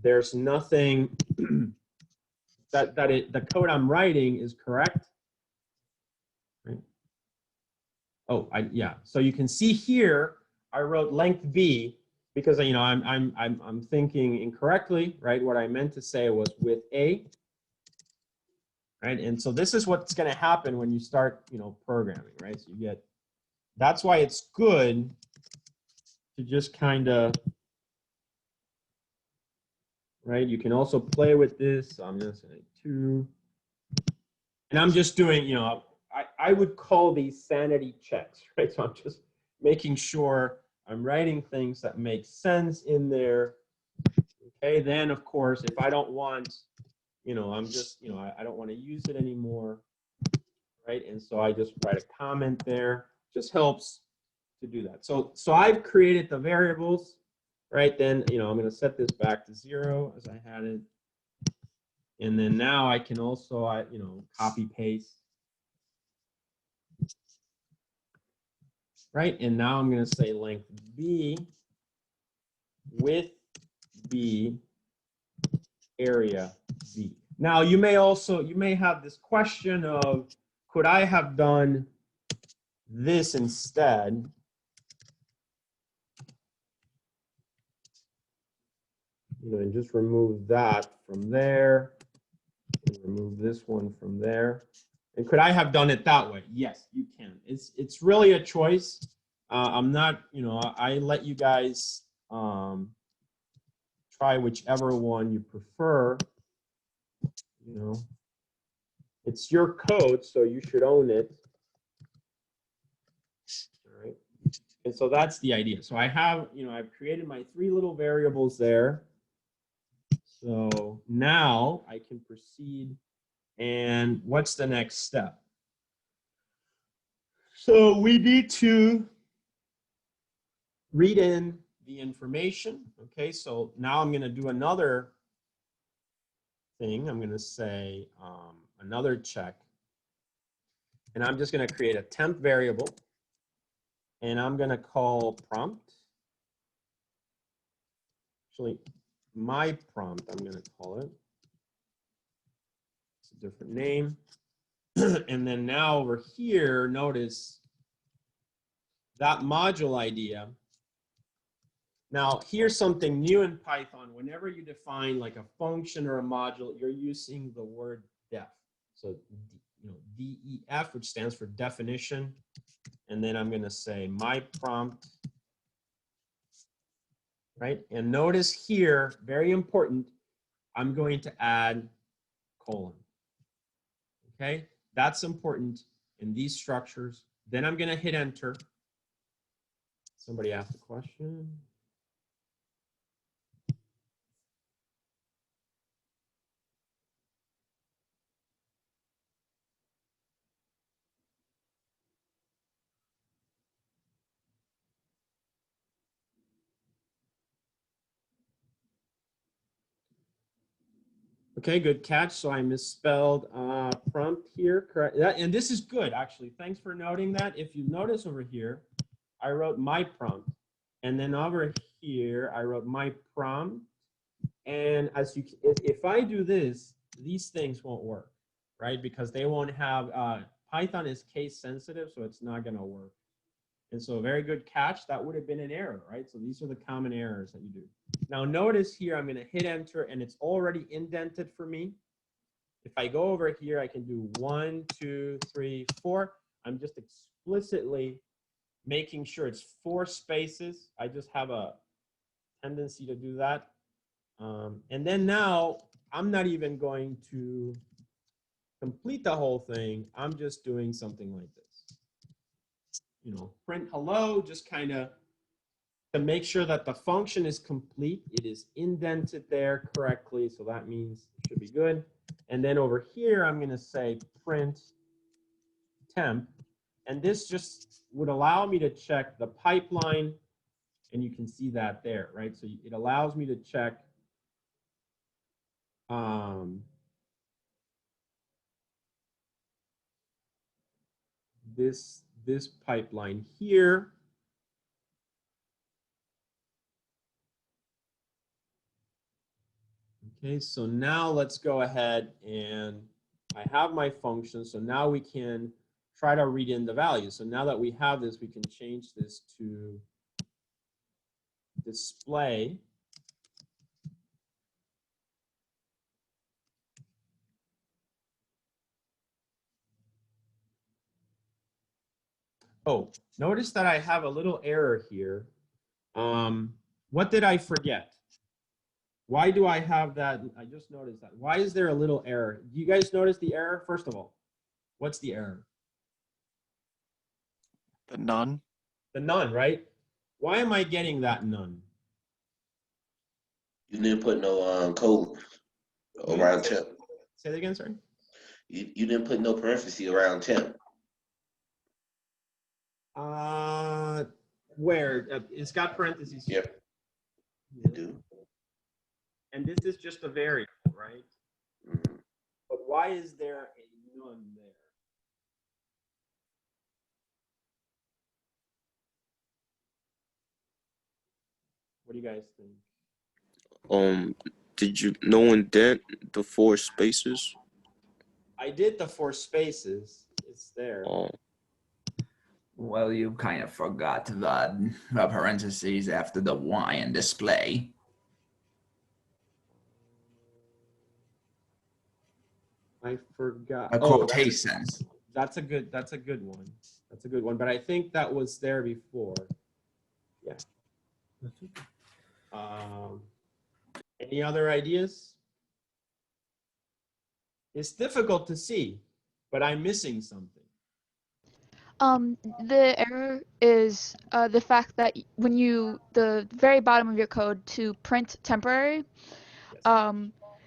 there's nothing that the code I'm writing is correct. Right. Oh, yeah. So you can see here I wrote length B because I'm thinking incorrectly, right? What I meant to say was width A. Right, and so this is what's going to happen when you start, programming, right? So that's why it's good to just kind of, right? You can also play with this. So I'm going to say 2, and I'm just doing, I would call these sanity checks, right? So I'm just making sure I'm writing things that make sense in there. Okay, then of course, if I don't want, I'm just, I don't want to use it anymore. Right, and so I just write a comment there. Just helps to do that. So I've created the variables, right? Then I'm going to set this back to 0 as I had it, and then now I can also copy paste, right? And now I'm going to say length B, width B, area B. Now you may have this question of, could I have done this instead? And just remove that from there, and remove this one from there. And could I have done it that way? Yes, you can. It's really a choice. I'm not, I let you guys try whichever one you prefer. It's your code, so you should own it. All right. And so that's the idea. So I have, I've created my 3 little variables there. So now I can proceed. And what's the next step? So we need to read in the information. Okay, so now I'm going to do another thing. I'm going to say another check. And I'm just going to create a temp variable. And I'm going to call prompt. Actually, my prompt, I'm going to call it. It's a different name. And then now over here, notice that module idea Now, here's something new in Python. Whenever you define like a function or a module, you're using the word def. So, DEF, which stands for definition. And then I'm going to say my prompt, right? And notice here, very important, I'm going to add colon. Okay, that's important in these structures. Then I'm going to hit enter. Somebody asked a question. Okay, good catch. So I misspelled prompt here. Correct. And this is good, actually. Thanks for noting that. If you notice over here, I wrote my prompt. And then over here, I wrote my prompt. And as you, if I do this, these things won't work, right? Because they won't have, Python is case sensitive, so it's not going to work. And so very good catch. That would have been an error, right? So these are the common errors that you do. Now notice here, I'm going to hit enter and it's already indented for me. If I go over here, I can do 1, 2, 3, 4. I'm just explicitly making sure it's 4 spaces. I just have a tendency to do that. And then now I'm not even going to complete the whole thing. I'm just doing something like this. Print hello, just kind of to make sure that the function is complete. It is indented there correctly, so that means it should be good. And then over here, I'm going to say print temp. And this just would allow me to check the pipeline, and you can see that there, right? So it allows me to check this pipeline here. Okay, so now let's go ahead and I have my function. So now we can try to read in the value. So now that we have this, we can change this to display. Oh, notice that I have a little error here. What did I forget? Why do I have that? I just noticed that. Why is there a little error? Do you guys notice the error? First of all, what's the error? The none. The none, right? Why am I getting that none? You didn't put no code around temp. Say that again, sorry. You didn't put no parentheses around temp. Where? It's got parentheses. Yep. You do. And this is just a variable, right? Mm-hmm. But why is there a none there? What do you guys think? Did you no indent the 4 spaces? I did the 4 spaces. It's there. Oh, Well, you kind of forgot the parentheses after the Y in display. I forgot. A Oh, quotations. that's a good one. That's a good one. But I think that was there before. Yeah. Any other ideas? It's difficult to see, but I'm missing something. The error is the fact that when the very bottom of your code to print temporary, Yes.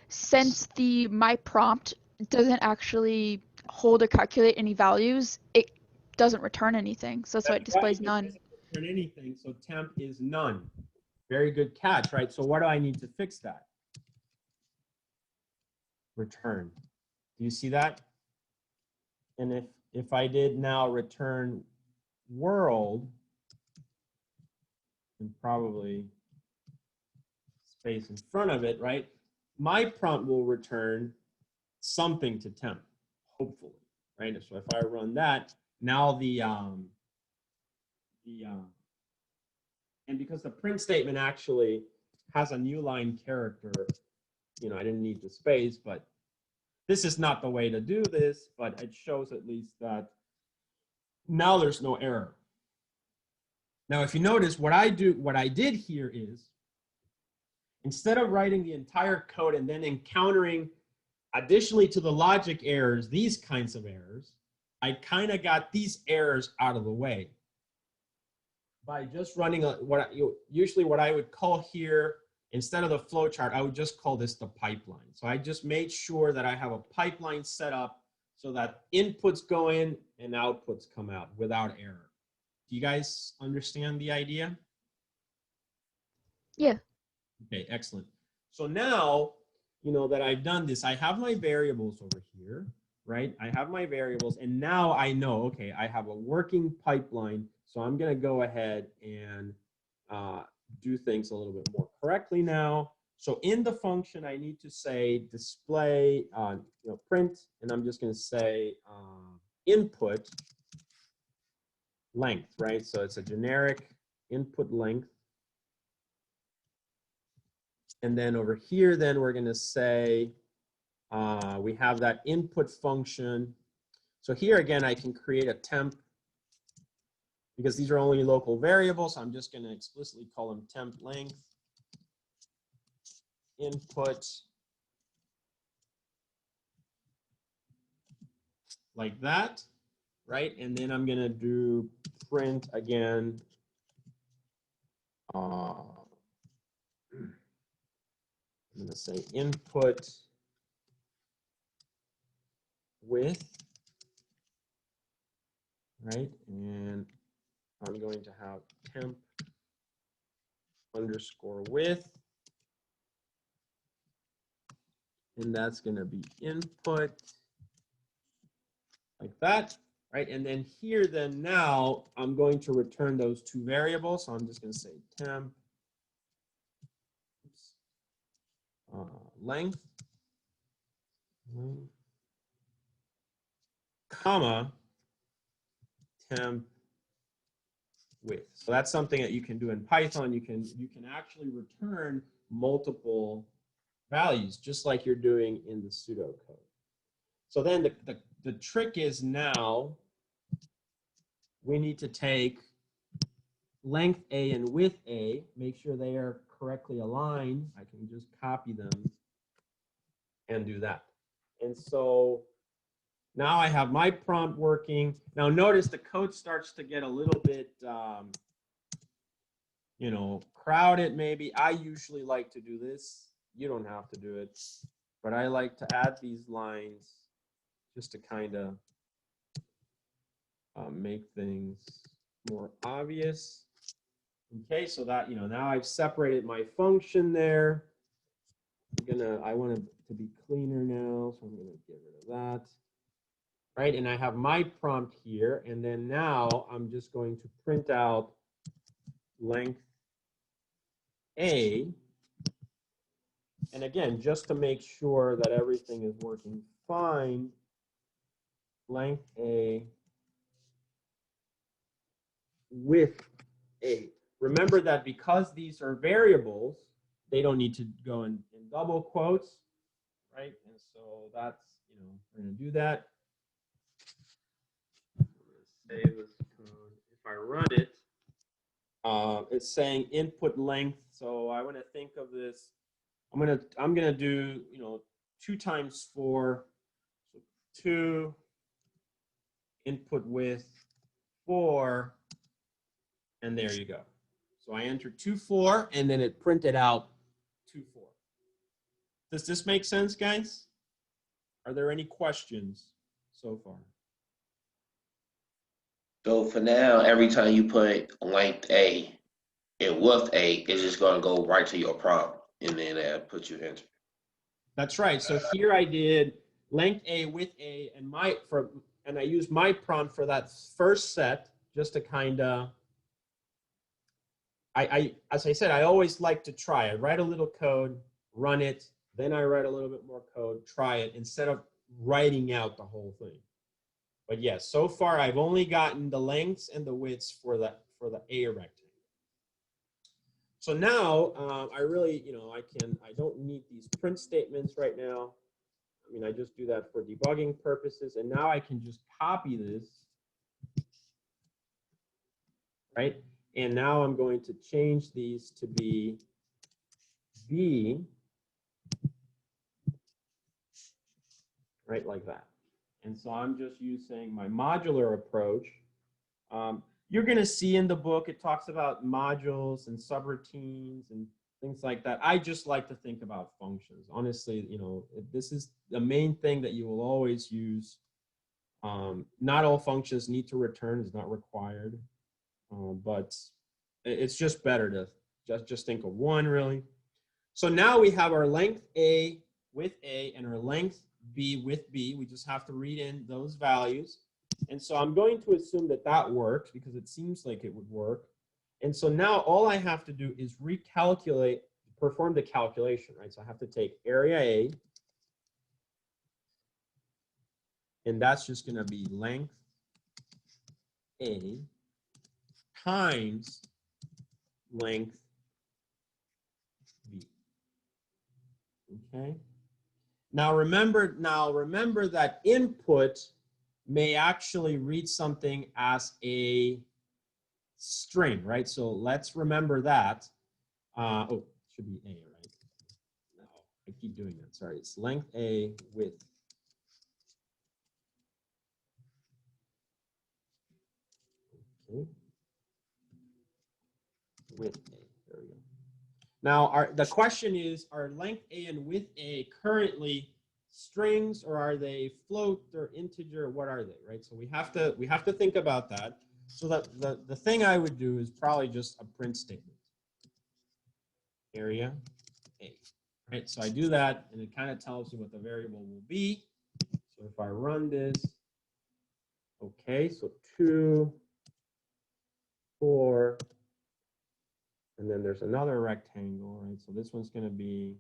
since the my prompt doesn't actually hold or calculate any values, it doesn't return anything. So that's why it displays right. none. It doesn't return anything, so temp is none. Very good catch, right? So what do I need to fix that? Return. Do you see that? And if I did now return world, and probably space in front of it, right? My prompt will return something to temp, hopefully, right? So if I run that, now the And because the print statement actually has a new line character, you know, I didn't need the space, but this is not the way to do this, but it shows at least that now there's no error. Now, if you notice what I did here is, instead of writing the entire code and then encountering additionally to the logic errors, these kinds of errors, I kind of got these errors out of the way by just running usually what I would call here, instead of the flow chart, I would just call this the pipeline. So I just made sure that I have a pipeline set up so that inputs go in and outputs come out without error. Do you guys understand the idea? Yeah. Okay, excellent. So now, you know that I've done this, I have my variables over here, right? I have my variables, and now I know, okay, I have a working pipeline, so I'm gonna go ahead and do things a little bit more correctly now. So in the function, I need to say display, print, and I'm just gonna say input length, right? So it's a generic input length. And then over here, then we're gonna say, we have that input function. So here again, I can create a temp because these are only local variables. I'm just gonna explicitly call them temp length, input, like that, right? And then I'm gonna do print again. I'm gonna say input width, right? And I'm going to have temp underscore width. And that's gonna be input like that, right? And then here, then now I'm going to return those two variables. So I'm just gonna say temp length, comma, temp width. So that's something that you can do in Python. You can actually return multiple values, just like you're doing in the pseudo code. So then the trick is now we need to take length A and width A, make sure they are correctly aligned. I can just copy them and do that. And so now I have my prompt working. Now notice the code starts to get a little bit, crowded maybe. I usually like to do this. You don't have to do it, but I like to add these lines just to kind of make things more obvious. Okay, so that, now I've separated my function there. I want it to be cleaner now, so I'm gonna get rid of that. Right, and I have my prompt here, and then now I'm just going to print out length A. And again, just to make sure that everything is working fine, length A with A. Remember that because these are variables, they don't need to go in double quotes, right? And so that's, we're gonna do that. Save this code. If I run it, it's saying input length. So I want to think of this. I'm gonna do 2 times 4, so 2 input width 4, and there you go. So I entered 2, 4, and then it printed out 2, 4. Does this make sense, guys? Are there any questions so far? So for now, every time you put length A and width A, it's just going to go right to your prompt, and then put you enter. That's right. So here I did length A, width A, and I used my prompt for that first set just to kind of. As I said, I always like to try. I write a little code, run it, then I write a little bit more code, try it, instead of writing out the whole thing. But yes, so far I've only gotten the lengths and the widths for the A rectangle. So now I really, I don't need these print statements right now. I mean, I just do that for debugging purposes. And now I can just copy this, right? And now I'm going to change these to be B, right, like that. And so I'm just using my modular approach. You're going to see in the book, it talks about modules and subroutines and things like that. I just like to think about functions. Honestly, this is the main thing that you will always use. Not all functions need to return, is not required. But it's just better to just think of one, really. So now we have our length A with A and our length B with B. We just have to read in those values. And so I'm going to assume that that works because it seems like it would work. And so now all I have to do is recalculate, perform the calculation, right? So I have to take area A, and that's just going to be length A times length B. Okay. Now remember that input may actually read something as a string, right? So let's remember that. Oh, it should be A, right? No, I keep doing that. Sorry, it's length A with. Okay. With A, there we go. Now, the question is, are length A and width A currently strings, or are they float or integer? What are they, right? So we have to think about that. So that the thing I would do is probably just a print statement. Area A, right? So I do that, and it kind of tells you what the variable will be. So if I run this, okay, so 2, 4, and then there's another rectangle, right? So this one's going to be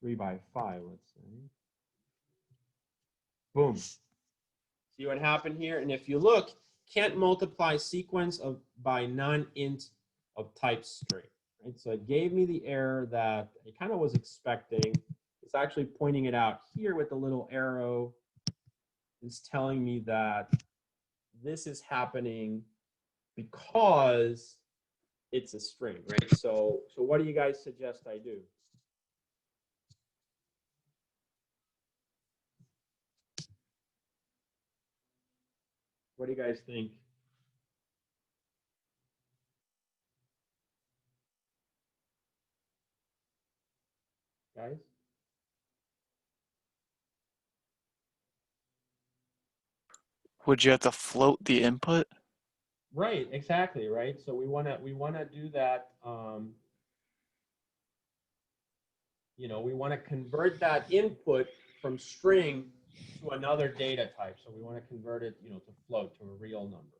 3 by 5, let's say. Boom. See what happened here? And if you look, can't multiply sequence by non-int of type string, right? So it gave me the error that I kind of was expecting. It's actually pointing it out here with the little arrow. It's telling me that this is happening because it's a string, right? So what do you guys suggest I do? What do you guys think? Guys? Would you have to float the input? Right, exactly, right? So we wanna do that. We want to convert that input from string to another data type. So we want to convert it, to float, to a real number.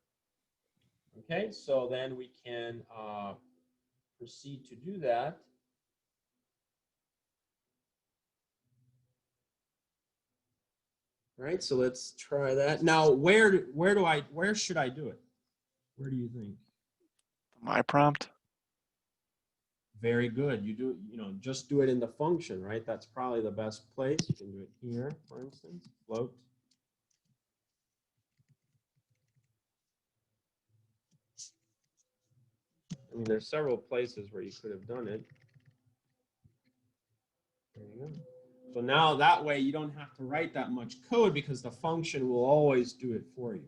Okay, so then we can proceed to do that. All right, so let's try that. Now, where should I do it? Where do you think? My prompt? Very good. You do, just do it in the function, right? That's probably the best place. You can do it here, for instance, float. I mean, there's several places where you could have done it. There you go. So now that way you don't have to write that much code because the function will always do it for you.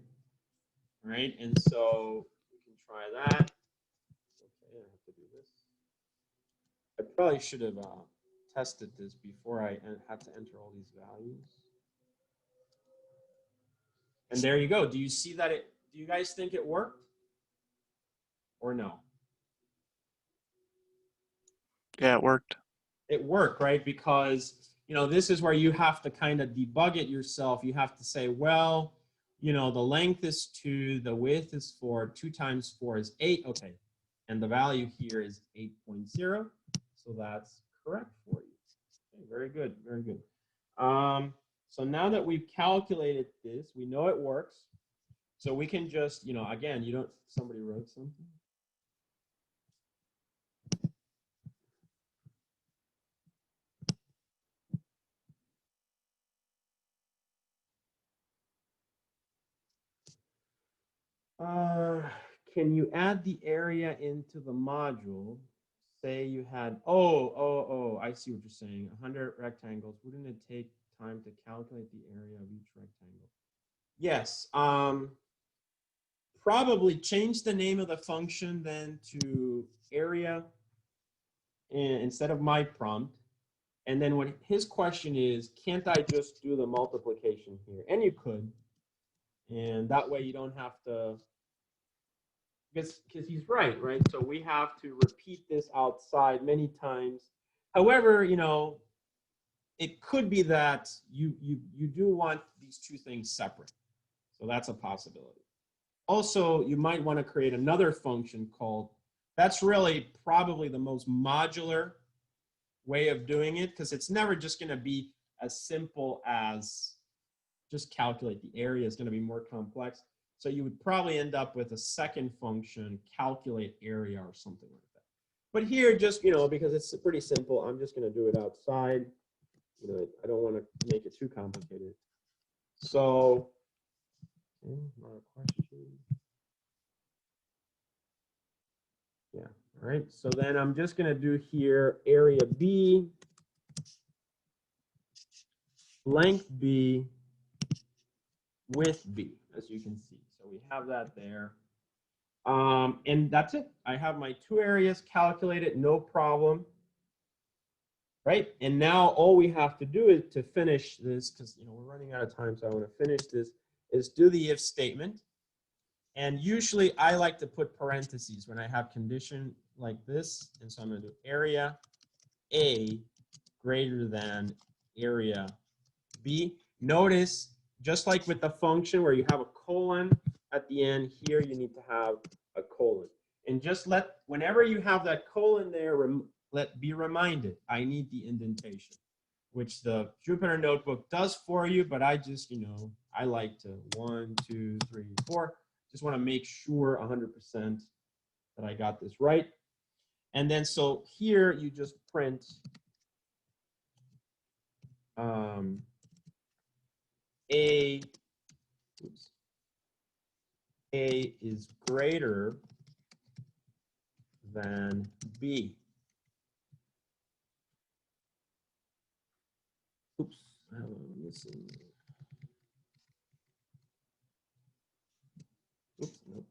Right? And so we can try that. Okay, I have to do this. I probably should have tested this before I had to enter all these values. And there you go. Do you see that do you guys think it worked? Or no? Yeah, it worked. It worked, right? Because, this is where you have to kind of debug it yourself. You have to say, well, the length is 2, the width is 4, 2 times 4 is 8. Okay. And the value here is 8.0. So that's correct for you. Okay, very good, very good. So now that we've calculated this, we know it works. So we can just, you know, again, you don't, somebody wrote something. Can you add the area into the module? Say you had, I see what you're saying. 100 rectangles. Wouldn't it take time to calculate the area of each rectangle? Yes. Probably change the name of the function then to area instead of my prompt. And then what his question is, can't I just do the multiplication here? And you could. And that way you don't have to, because he's right? So we have to repeat this outside many times. However, you know, it could be that you do want these two things separate. So that's a possibility. Also, you might want to create another function called, that's really probably the most modular way of doing it, because it's never just going to be as simple as just calculate the area. It's going to be more complex. So you would probably end up with a second function, calculate area or something like that. But here, just, you know, because it's pretty simple, I'm just going to do it outside. You know, I don't want to make it too complicated. So, not a question. Yeah, all right. So then I'm just going to do here area B, length B, width B, as you can see. So we have that there. And that's it. I have my two areas calculated, no problem. Right? And now all we have to do is to finish this, because, you know, we're running out of time, so I want to finish this, is do the if statement. And usually I like to put parentheses when I have condition like this. And so I'm going to do area A greater than area B. Notice, just like with the function where you have a colon at the end, here you need to have a colon. And just whenever you have that colon there, be reminded, I need the indentation, which the Jupyter Notebook does for you, but I just, you know, I like to 1, 2, 3, 4. Just want to make sure 100% that I got this right. And then so here you just print A is greater than B. Oops, I'm missing. Oops, nope.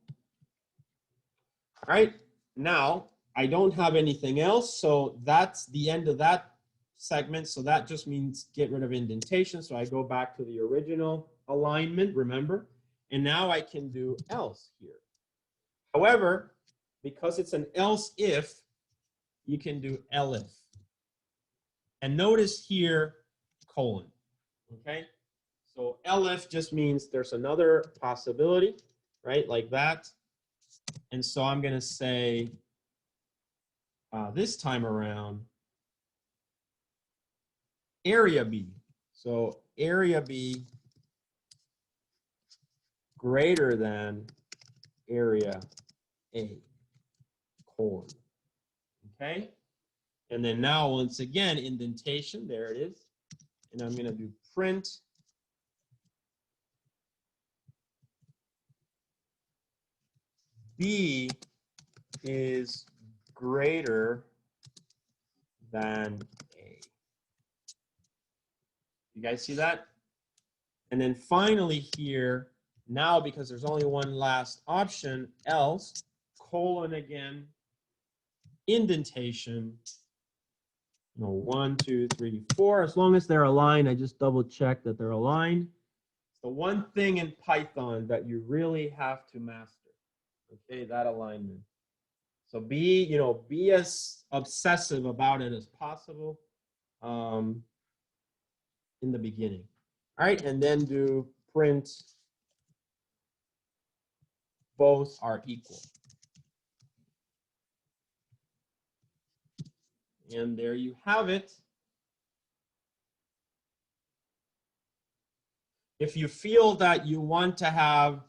All right, now I don't have anything else, so that's the end of that segment. So that just means get rid of indentation. So I go back to the original alignment, remember? And now I can do else here. However, because it's an else if, you can do elif. And notice here, colon, okay? So elif just means there's another possibility, right? Like that. And so I'm going to say this time around, area B. So area B greater than area A, colon. Okay? And then now, once again, indentation, there it is. And I'm going to do print B is greater than A. You guys see that? And then finally here, now because there's only one last option, else, colon again, indentation, you know, 1, 2, 3, 4. As long as they're aligned, I just double check that they're aligned. It's the one thing in Python that you really have to master. Okay, that alignment. So be as obsessive about it as possible in the beginning. All right, and then do print both are equal. And there you have it. If you feel that you want to have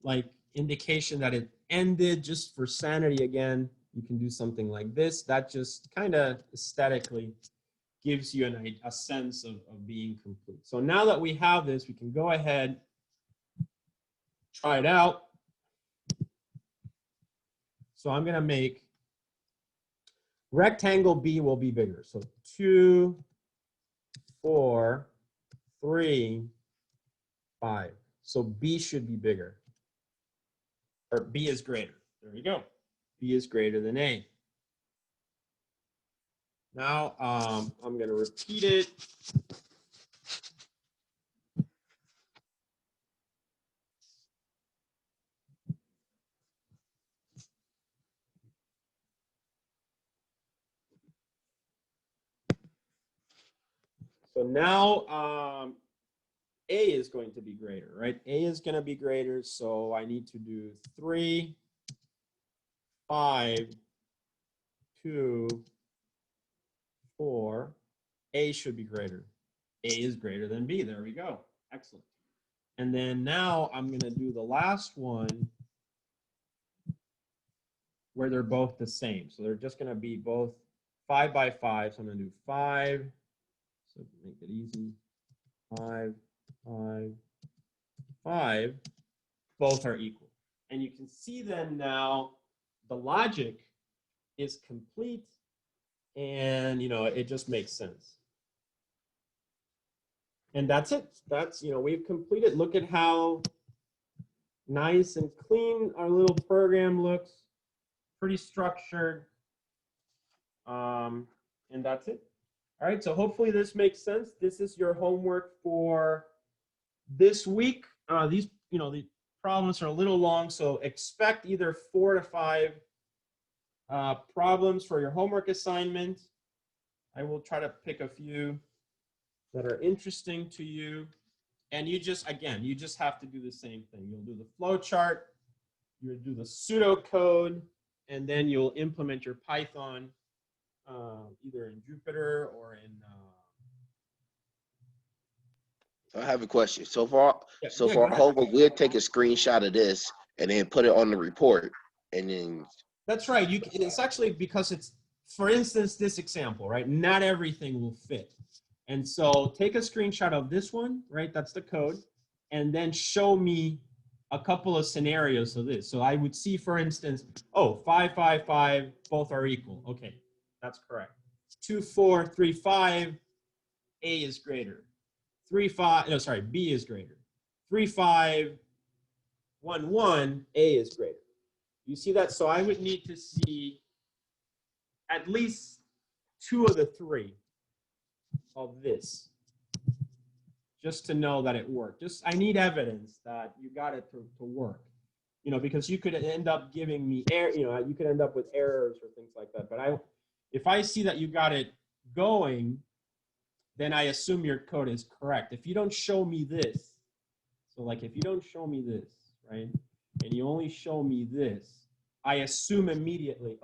like indication that it ended, just for sanity again, you can do something like this. That just kind of aesthetically gives you a sense of being complete. So now that we have this, we can go ahead, try it out. So I'm going to make rectangle B will be bigger. So 2, 4, 3, 5. So B should be bigger. Or B is greater. There we go. B is greater than A. Now I'm going to repeat it. So now A is going to be greater, right? A is going to be greater, so I need to do 3, 5, 2, 4. A should be greater. A is greater than B. There we go. Excellent. And then now I'm going to do the last one where they're both the same. So they're just going to be both 5 by 5. So I'm going to do 5. So make it easy. 5, 5, 5. Both are equal. And you can see then now the logic is complete, and it just makes sense. And that's it. That's, we've completed. Look at how nice and clean our little program looks. Pretty structured. And that's it. All right, so hopefully this makes sense. This is your homework for this week. These problems are a little long, so expect either 4 to 5 problems for your homework assignment. I will try to pick a few that are interesting to you. And you just have to do the same thing. You'll do the flow chart, you'll do the pseudo code, and then you'll implement your Python either in Jupyter or in I have a question. So far, go ahead. homework, we'll take a screenshot of this and then put it on the report, and then. That's right. It's actually because it's, for instance, this example, right? Not everything will fit. And so take a screenshot of this one, right? That's the code. And then show me a couple of scenarios of this. So I would see, for instance, 5, 5, 5, both are equal. Okay, that's correct. 2, 4, 3, 5, A is greater. 3, 5, no, sorry, B is greater. 3, 5, 1, 1, A is greater. You see that? So I would need to see at least 2 of the 3 of this, just to know that it worked. I need evidence that you got it to work, because you could end up giving me error, you could end up with errors or things like that. But if I see that you got it going, then I assume your code is correct. If you don't show me this, so like if you don't show me this, right, and you only show me this, I assume immediately,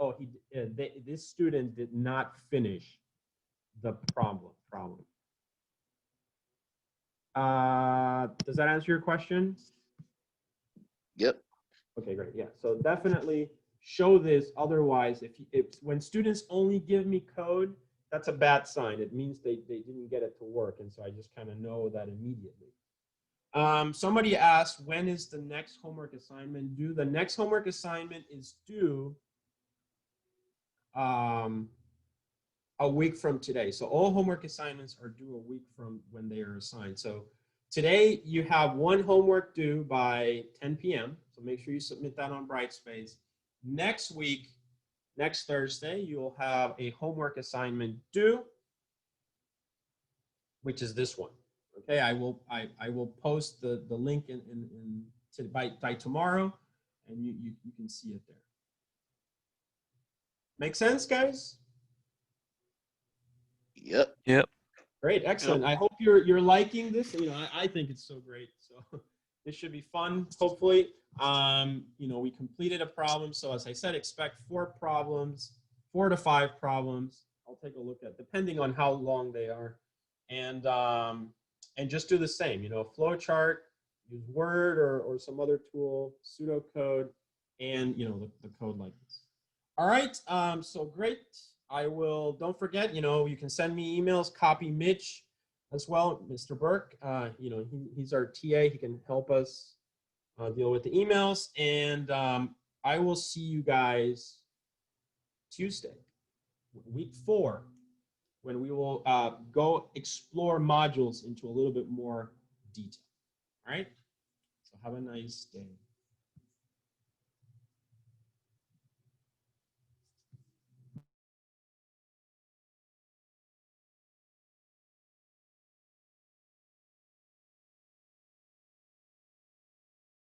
this student did not finish the problem. Does that answer your question? Yep. Okay, great. Yeah. So definitely show this. Otherwise, when students only give me code, that's a bad sign. It means they didn't get it to work, and so I just kind of know that immediately. Somebody asked, when is the next homework assignment due? The next homework assignment is due a week from today. So all homework assignments are due a week from when they are assigned. So today you have one homework due by 10 p.m. So make sure you submit that on Brightspace. Next week, next Thursday, you'll have a homework assignment due, which is this one. Okay, I will post the link by tomorrow, and you can see it there. Make sense, guys? Yep. Yep. Great, excellent. I hope you're liking this. I think it's so great. So this should be fun. Hopefully, we completed a problem. So as I said, expect 4 problems, 4 to 5 problems. I'll take a look at, depending on how long they are, and just do the same. Flow chart. use Word or some other tool, Pseudo Code, and the code like this. All right, so great. I will, don't forget, you can send me emails, copy Mitch as well, Mr. Burke. He's our TA. He can help us deal with the emails. And I will see you guys Tuesday, week 4, when we will go explore modules into a little bit more detail. All right? So have a nice day.